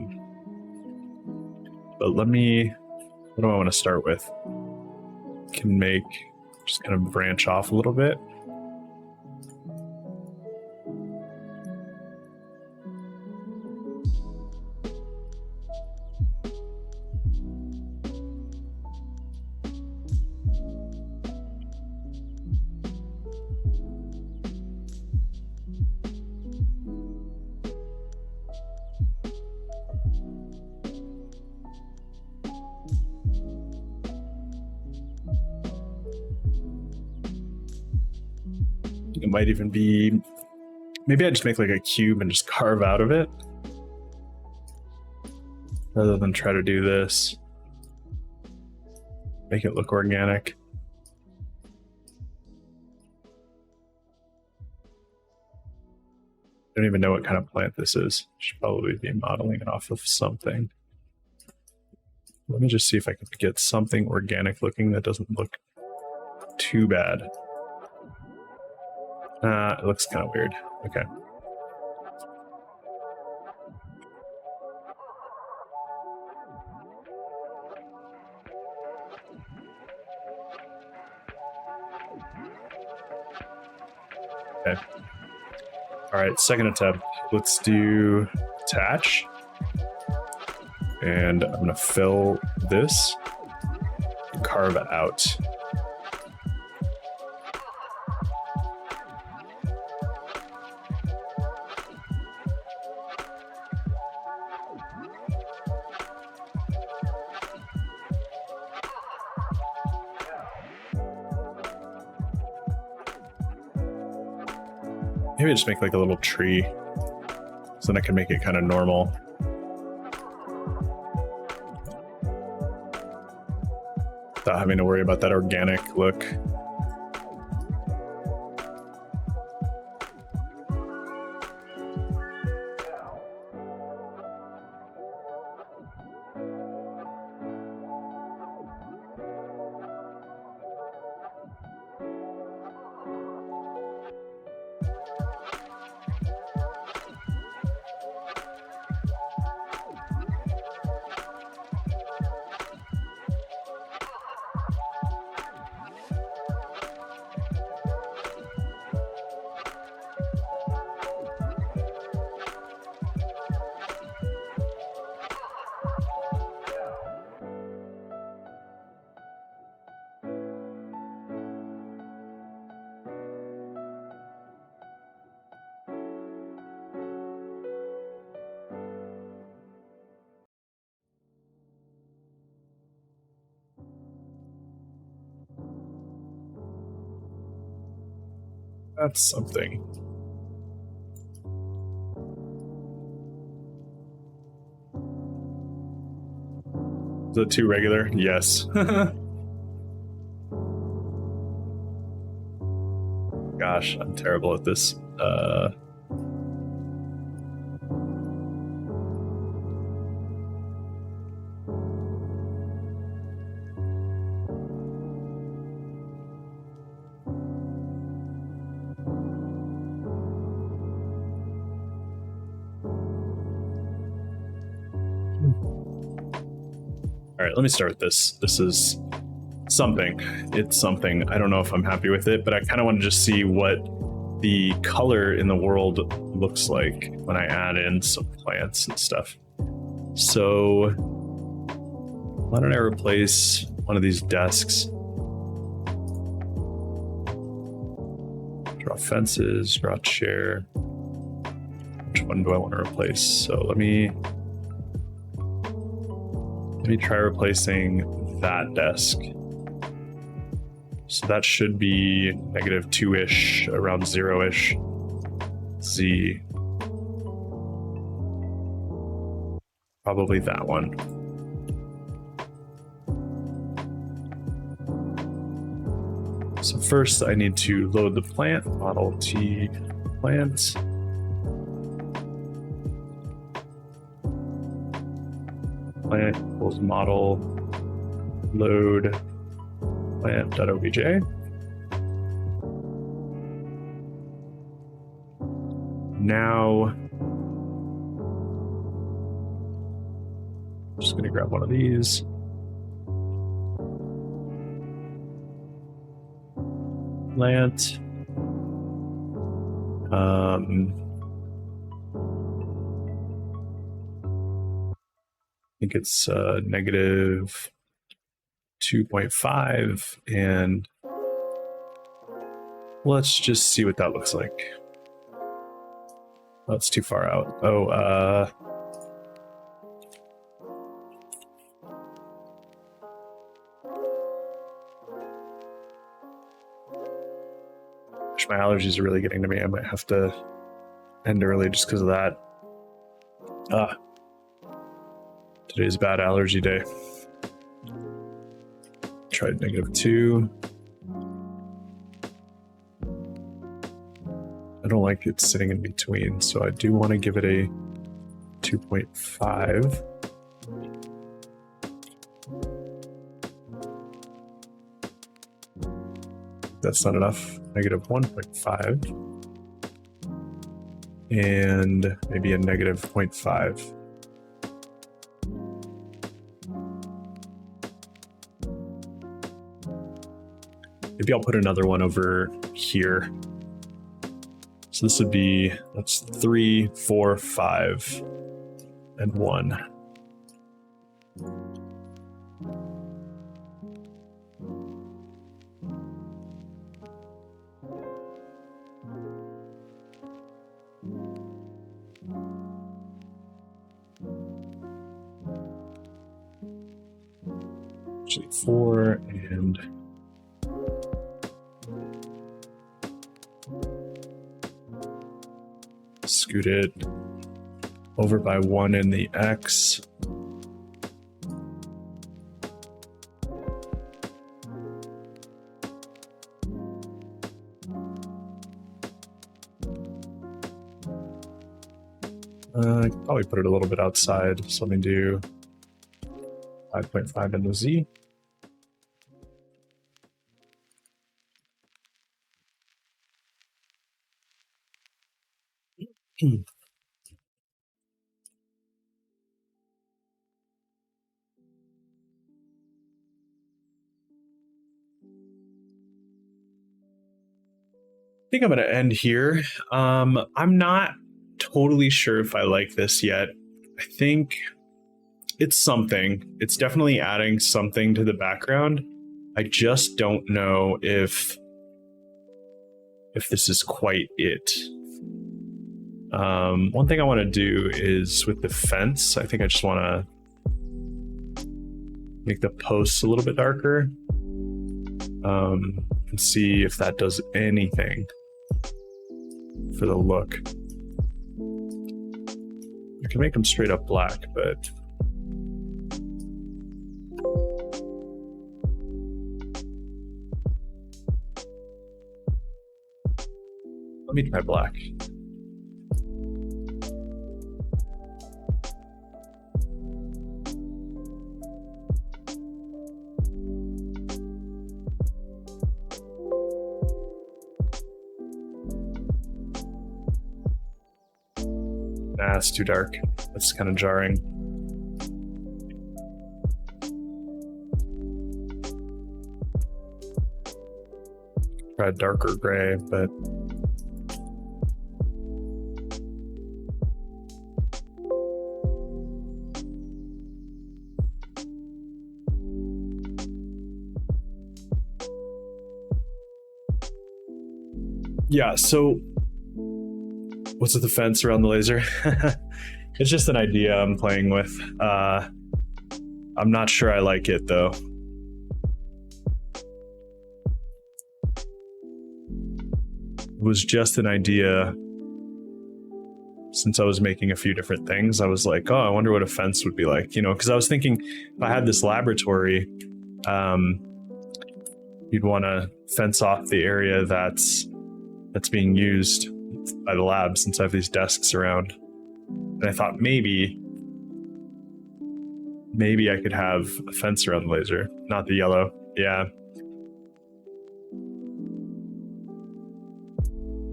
what do I want to start with? Can make, just kind of branch off a little bit. It might even be, maybe I just make like a cube and just carve out of it rather than try to do this. Make it look organic. I don't even know what kind of plant this is. Should probably be modeling it off of something. Let me just see if I can get something organic looking that doesn't look too bad. It looks kind of weird. Okay. Okay. All right, second attempt. Let's do attach. And I'm going to fill this and carve it out. Maybe just make like a little tree so then I can make it kind of normal. Without having to worry about that organic look. That's something. Is it too regular? Yes. Gosh, I'm terrible at this. All right, let me start with this. This is something. It's something. I don't know if I'm happy with it, but I kind of want to just see what the color in the world looks like when I add in some plants and stuff. So why don't I replace one of these desks? Draw fences, draw chair. Which one do I want to replace? So let me Let me try replacing that desk. So that should be -2-ish, around 0-ish. Z. Probably that one. So first I need to load the plant, Model T plant. Plant equals model load plant.obj. Now, I'm just going to grab one of these. Plant. I think it's -2.5, and let's just see what that looks like. That's too far out. Oh, my allergies are really getting to me. I might have to end early just because of that. Today's bad allergy day. Tried -2. I don't like it sitting in between, so I do want to give it a 2.5. That's not enough. -1.5. And maybe a -0.5. Maybe I'll put another one over here. So this would be, that's 3, 4, 5, and 1. Actually 4 and scoot it over by 1 in the X. I could probably put it a little bit outside, so let me do 5.5 in the Z. I think I'm going to end here. I'm not totally sure if I like this yet. I think it's something. It's definitely adding something to the background. I just don't know if this is quite it. One thing I want to do is with the fence, I think I just want to make the posts a little bit darker, and see if that does anything for the look. I can make them straight up black, but let me try black. Nah, it's too dark. That's kind of jarring. Try a darker gray, but yeah, so what's with the fence around the laser? It's just an idea I'm playing with. I'm not sure I like it though. It was just an idea. Since I was making a few different things, I was like, oh, I wonder what a fence would be like, you know, because I was thinking if I had this laboratory, you'd want to fence off the area that's being used by the lab, since I have these desks around. And I thought maybe I could have a fence around the laser, not the yellow. Yeah.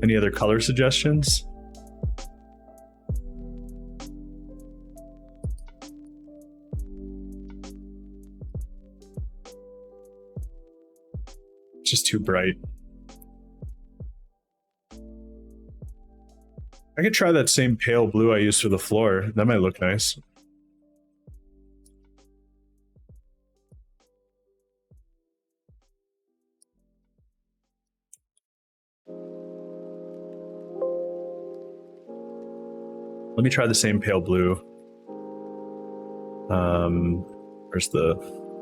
Any other color suggestions? It's just too bright. I could try that same pale blue I used for the floor. That might look nice. Let me try the same pale blue. Where's the...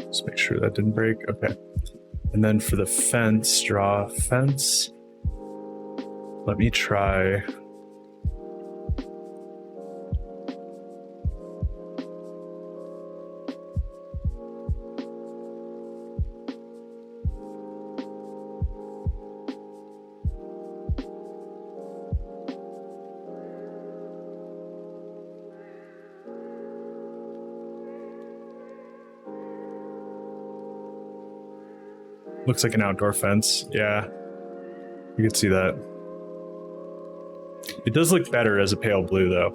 Let's make sure that didn't break. Okay. And then for the fence, draw a fence. Let me try... Looks like an outdoor fence. Yeah, you can see that. It does look better as a pale blue though.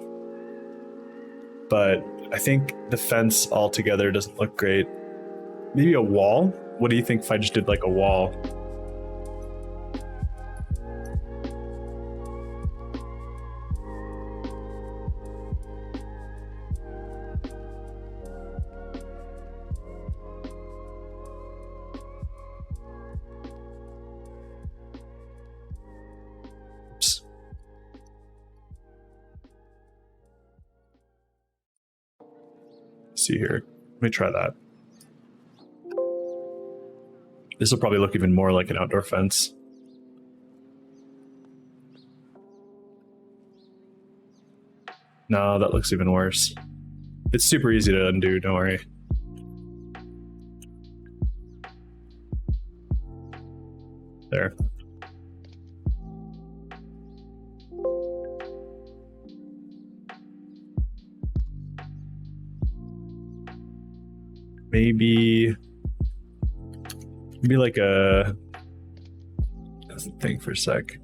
But I think the fence altogether doesn't look great. Maybe a wall? What do you think if I just did like a wall? See here. Let me try that. This will probably look even more like an outdoor fence. No, that looks even worse. It's super easy to undo, don't worry. There. Maybe like a... Let's think for a sec.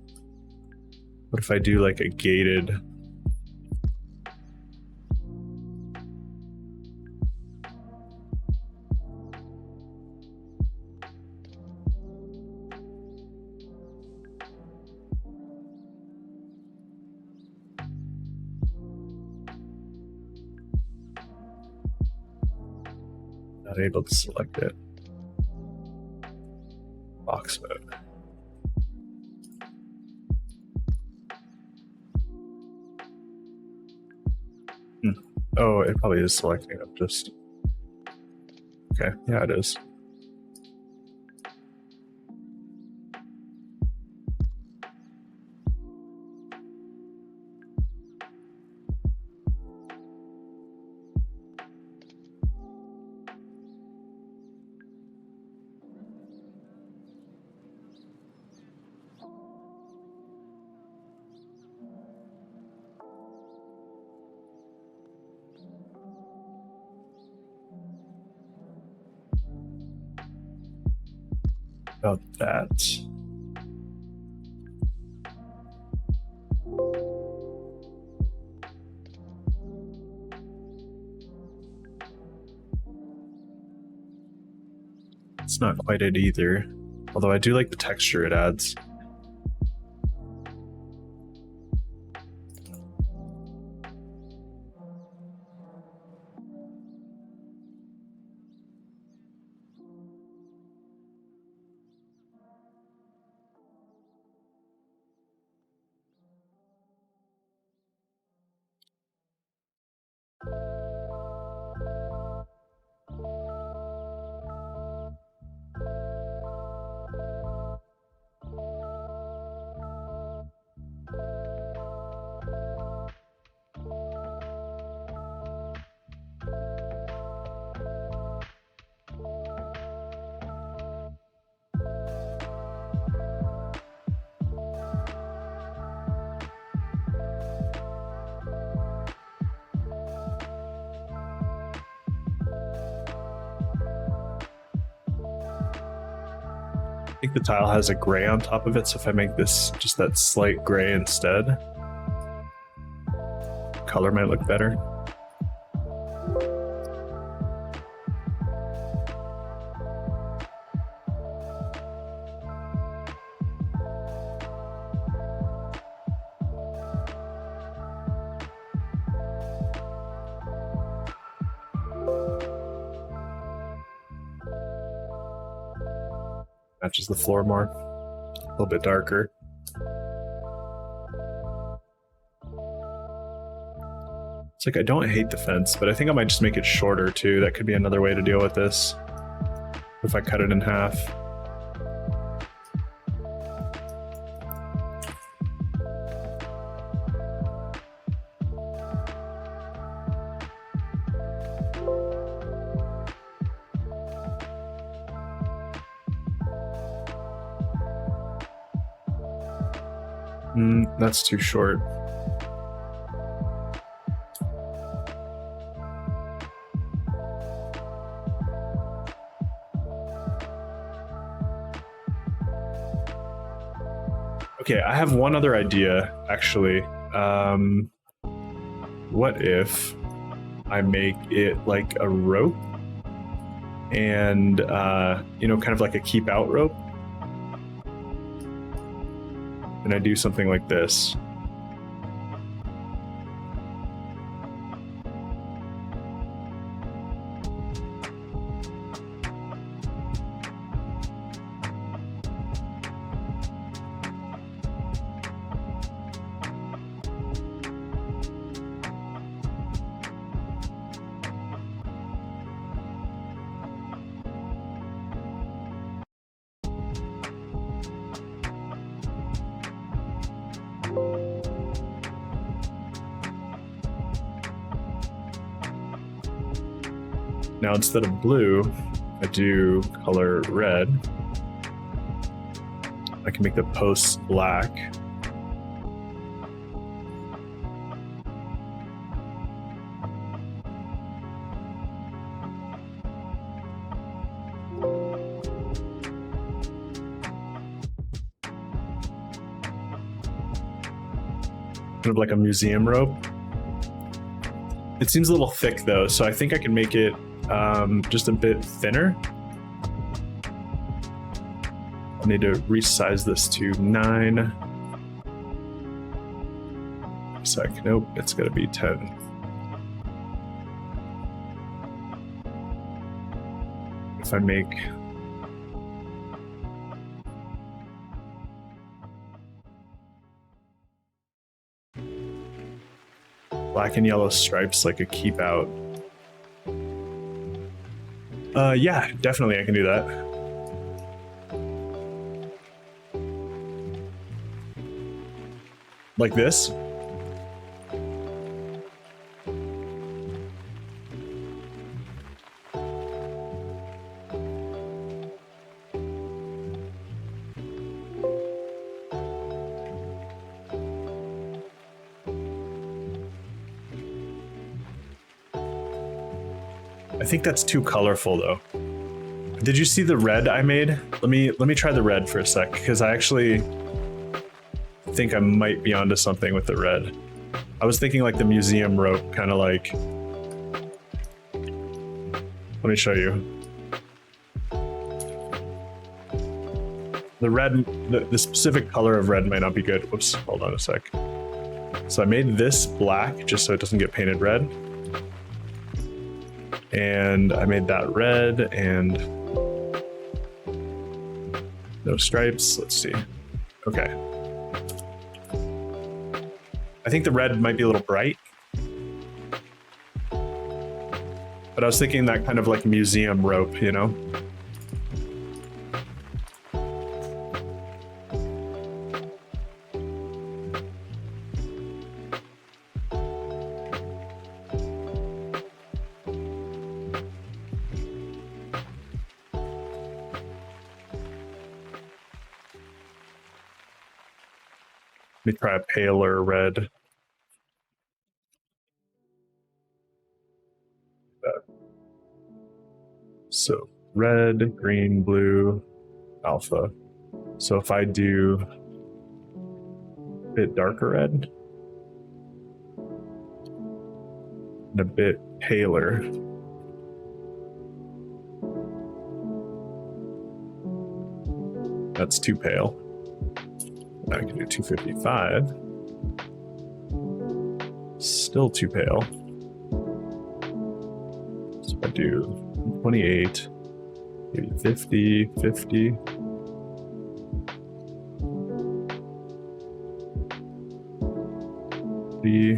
What if I do like a gated... Not able to select it. Box mode. Oh, it probably is selecting it. Just okay. Yeah, it is. about that. It's not quite it either, although I do like the texture it adds. I think the tile has a gray on top of it, so if I make this just that slight gray instead, color might look better. Matches the floor more, a little bit darker. It's like I don't hate the fence, but I think I might just make it shorter too. That could be another way to deal with this. If I cut it in half. That's too short. Okay, I have one other idea, actually. What if I make it like a rope and, you know, kind of like a keep out rope? And I do something like this. Now instead of blue, I do color red. I can make the posts black. Kind of like a museum rope. It seems a little thick though, so I think I can make it just a bit thinner. I need to resize this to 9. Sec, nope, it's gonna be 10. If I make black and yellow stripes like a keep out. Yeah, definitely I can do that. Like this. I think that's too colorful though. I Did you see the red I made? Let me try the red for a sec, because I actually think I might be onto something with the red. I was thinking like the museum rope, kind of like. Let me show you. The red, the specific color of red might not be good. Whoops, hold on a sec. So I made this black just so it doesn't get painted red. And I made that red and no stripes. Let's see. Okay. I think the red might be a little bright. But I was thinking that kind of like museum rope, you know? Let me try a paler red. So red, green, blue, alpha. So if I do a bit darker red and a bit paler, that's too pale. I can do 255. Still too pale. So I do 28, maybe 50, 50. The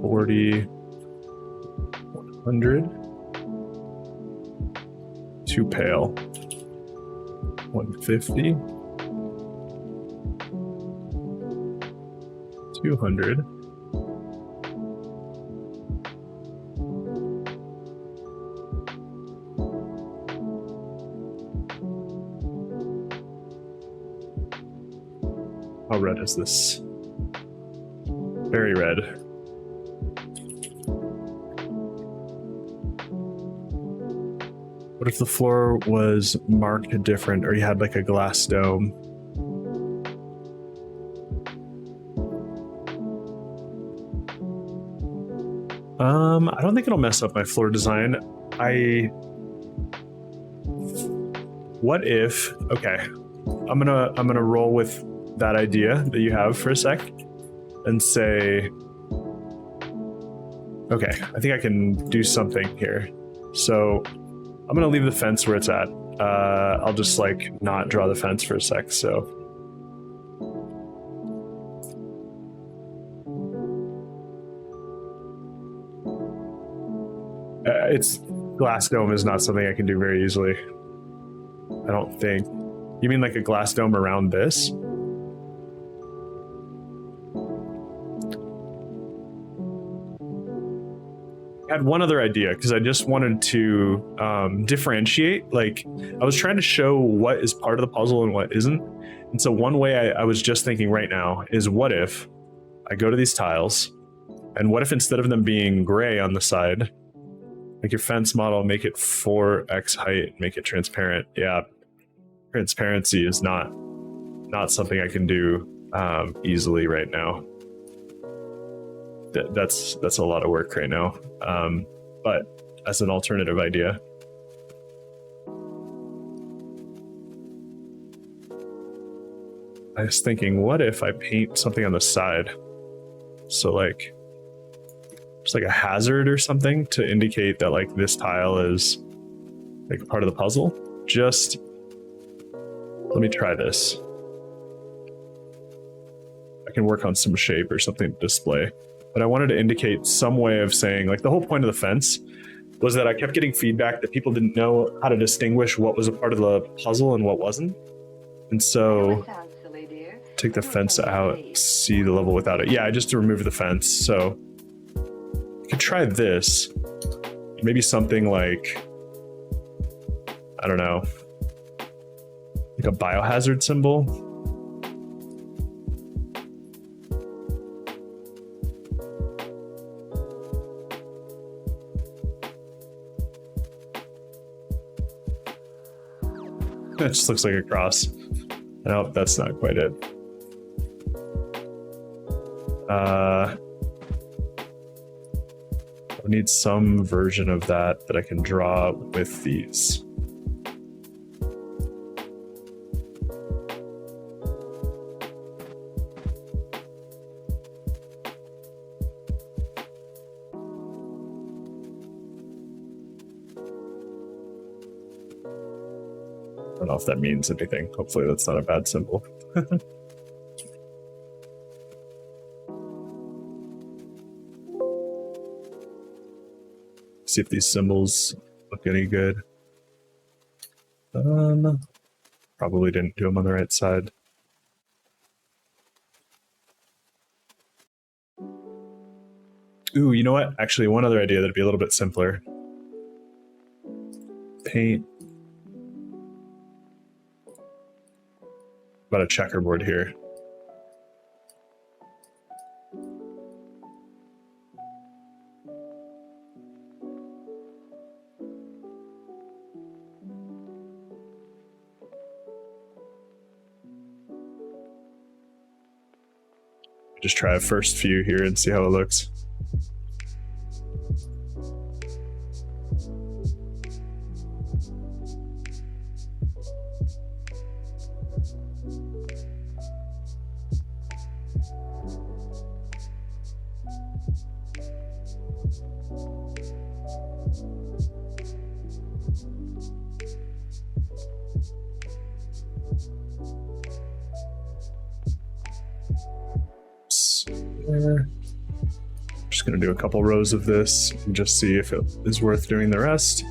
40, 100. Too pale. 150. 200. How red is this? Very red. What if the floor was marked different, or you had like a glass dome? I don't think it'll mess up my floor design. What if, okay, I'm gonna roll with that idea that you have for a sec and say, okay, I think I can do something here. So I'm gonna leave the fence where it's at. I'll just like not draw the fence for a sec, so. It's glass dome is not something I can do very easily. I don't think. You mean like a glass dome around this? I had one other idea because I just wanted to differentiate. Like, I was trying to show what is part of the puzzle and what isn't. And so one way I was just thinking right now is, what if I go to these tiles, and what if instead of them being gray on the side, like your fence model, make it 4x height, make it transparent. Yeah, transparency is not something I can do easily right now. That's a lot of work right now. But as an alternative idea. I was thinking, what if I paint something on the side? So like, just like a hazard or something to indicate that like this tile is like part of the puzzle. Just let me try this. I can work on some shape or something to display, but I wanted to indicate some way of saying, like, the whole point of the fence was that I kept getting feedback that people didn't know how to distinguish what was a part of the puzzle and what wasn't. And so take the fence out, see the level without it. Yeah, I just removed the fence. So could try this. Maybe something like, I don't know, like a biohazard symbol. That just looks like a cross. Nope, that's not quite it. I need some version of that I can draw with these. I don't know if that means anything. Hopefully that's not a bad symbol. See if these symbols look any good. Probably didn't do them on the right side. Ooh, you know what? Actually, one other idea that'd be a little bit simpler. Paint. About a checkerboard here. Just try a first few here and see how it looks. Just gonna do a couple rows of this and just see if it is worth doing the rest.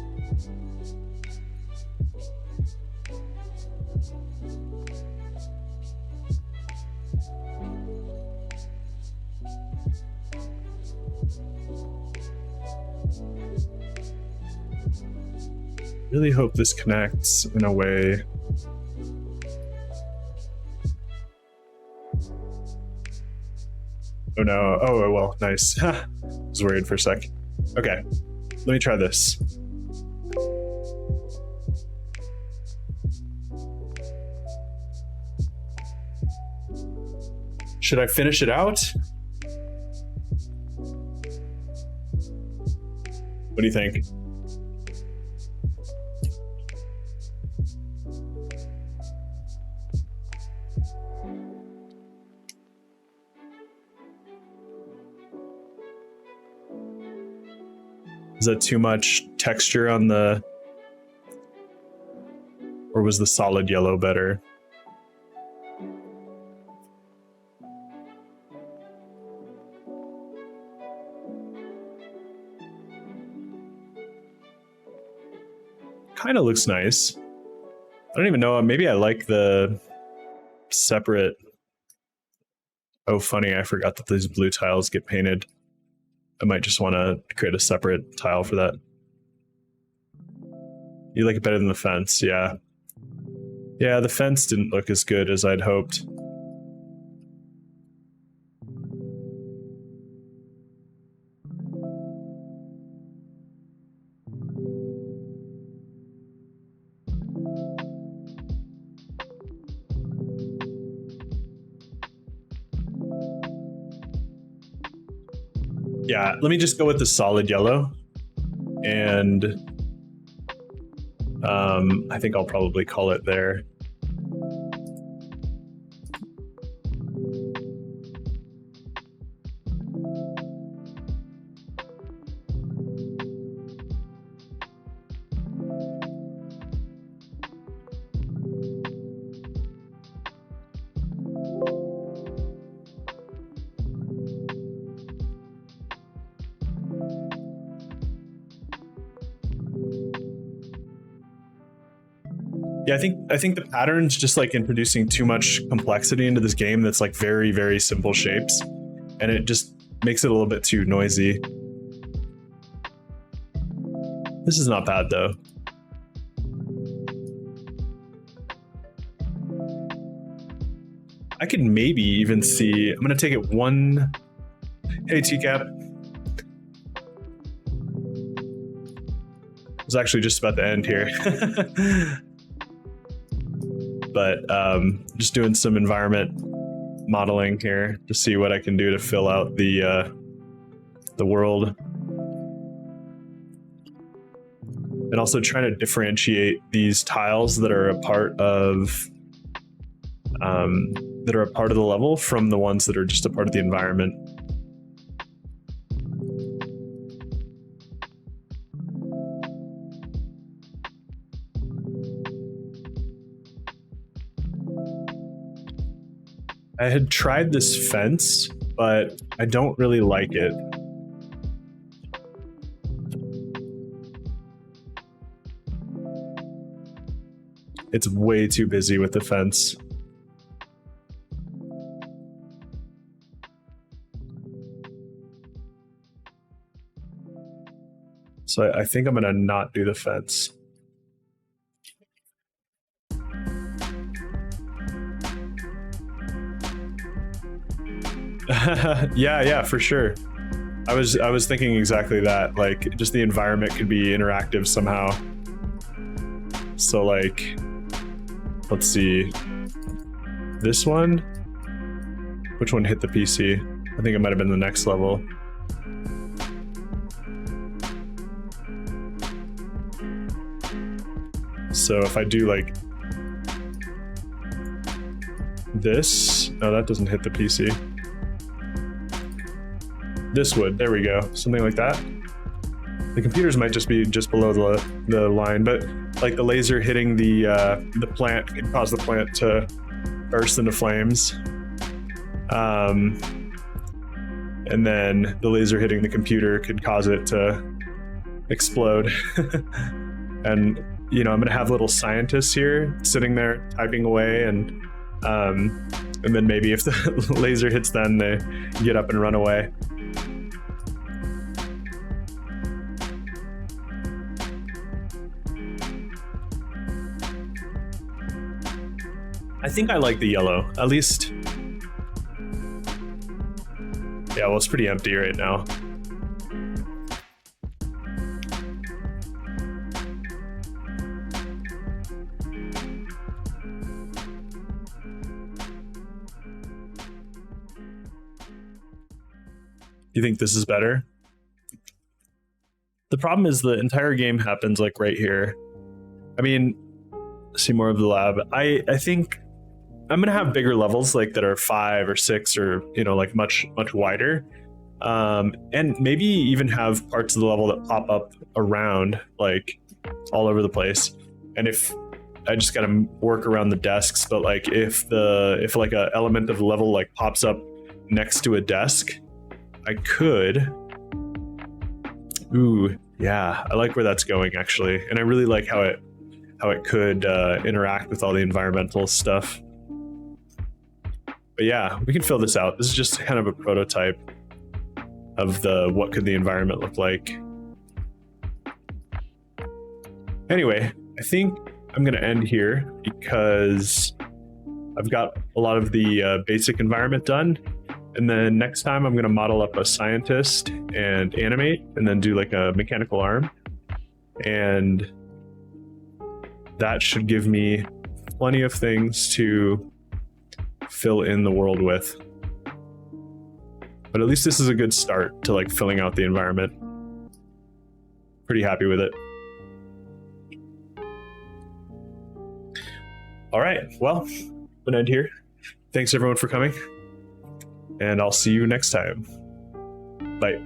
Really hope this connects in a way. Oh no, oh well, nice. I was worried for a sec. Okay, let me try this. Should I finish it out? What do you think? Is that too much texture on the, or was the solid yellow better? Kind of looks nice. I don't even know, maybe I like the separate. Oh, funny, I forgot that these blue tiles get painted. I might just want to create a separate tile for that. You like it better than the fence, yeah. Yeah, the fence didn't look as good as I'd hoped. Yeah, let me just go with the solid yellow. And I think I'll probably call it there. Yeah, I think the pattern's just like introducing too much complexity into this game that's like very, very simple shapes. And it just makes it a little bit too noisy. This is not bad though. I could maybe even see, I'm gonna take it one. Hey, TCAP. It's actually just about to end here. but just doing some environment modeling here to see what I can do to fill out the world. And also trying to differentiate these tiles that are a part of the level from the ones that are just a part of the environment. I had tried this fence, but I don't really like it. It's way too busy with the fence. So I think I'm gonna not do the fence. Yeah, for sure. I was thinking exactly that. Like, just the environment could be interactive somehow. So like, let's see. This one? Which one hit the PC? I think it might have been the next level. So if I do like this, no, that doesn't hit the PC. This would, there we go, something like that. The computers might just be just below the line, but like the laser hitting the plant can cause the plant to burst into flames. And then the laser hitting the computer could cause it to explode. And you know, I'm gonna have little scientists here sitting there typing away, and then maybe if the laser hits them, they get up and run away. I think I like the yellow, at least. Yeah, well, it's pretty empty right now. You think this is better? The problem is the entire game happens like right here. I mean, see more of the lab. I think I'm gonna have bigger levels like that are 5 or 6 or, you know, like much wider. And maybe even have parts of the level that pop up around, like all over the place. And if I just gotta work around the desks, but like if like a element of the level like pops up next to a desk, I could. Ooh, yeah, I like where that's going actually, and I really like how it could interact with all the environmental stuff. But yeah, we can fill this out. This is just kind of a prototype of what could the environment look like. Anyway, I think I'm gonna end here because I've got a lot of the basic environment done. And then next time I'm gonna model up a scientist and animate, and then do like a mechanical arm. And that should give me plenty of things to fill in the world with. But at least this is a good start to like filling out the environment. Pretty happy with it. All right, well, I'm gonna end here. Thanks everyone for coming, and I'll see you next time. Bye.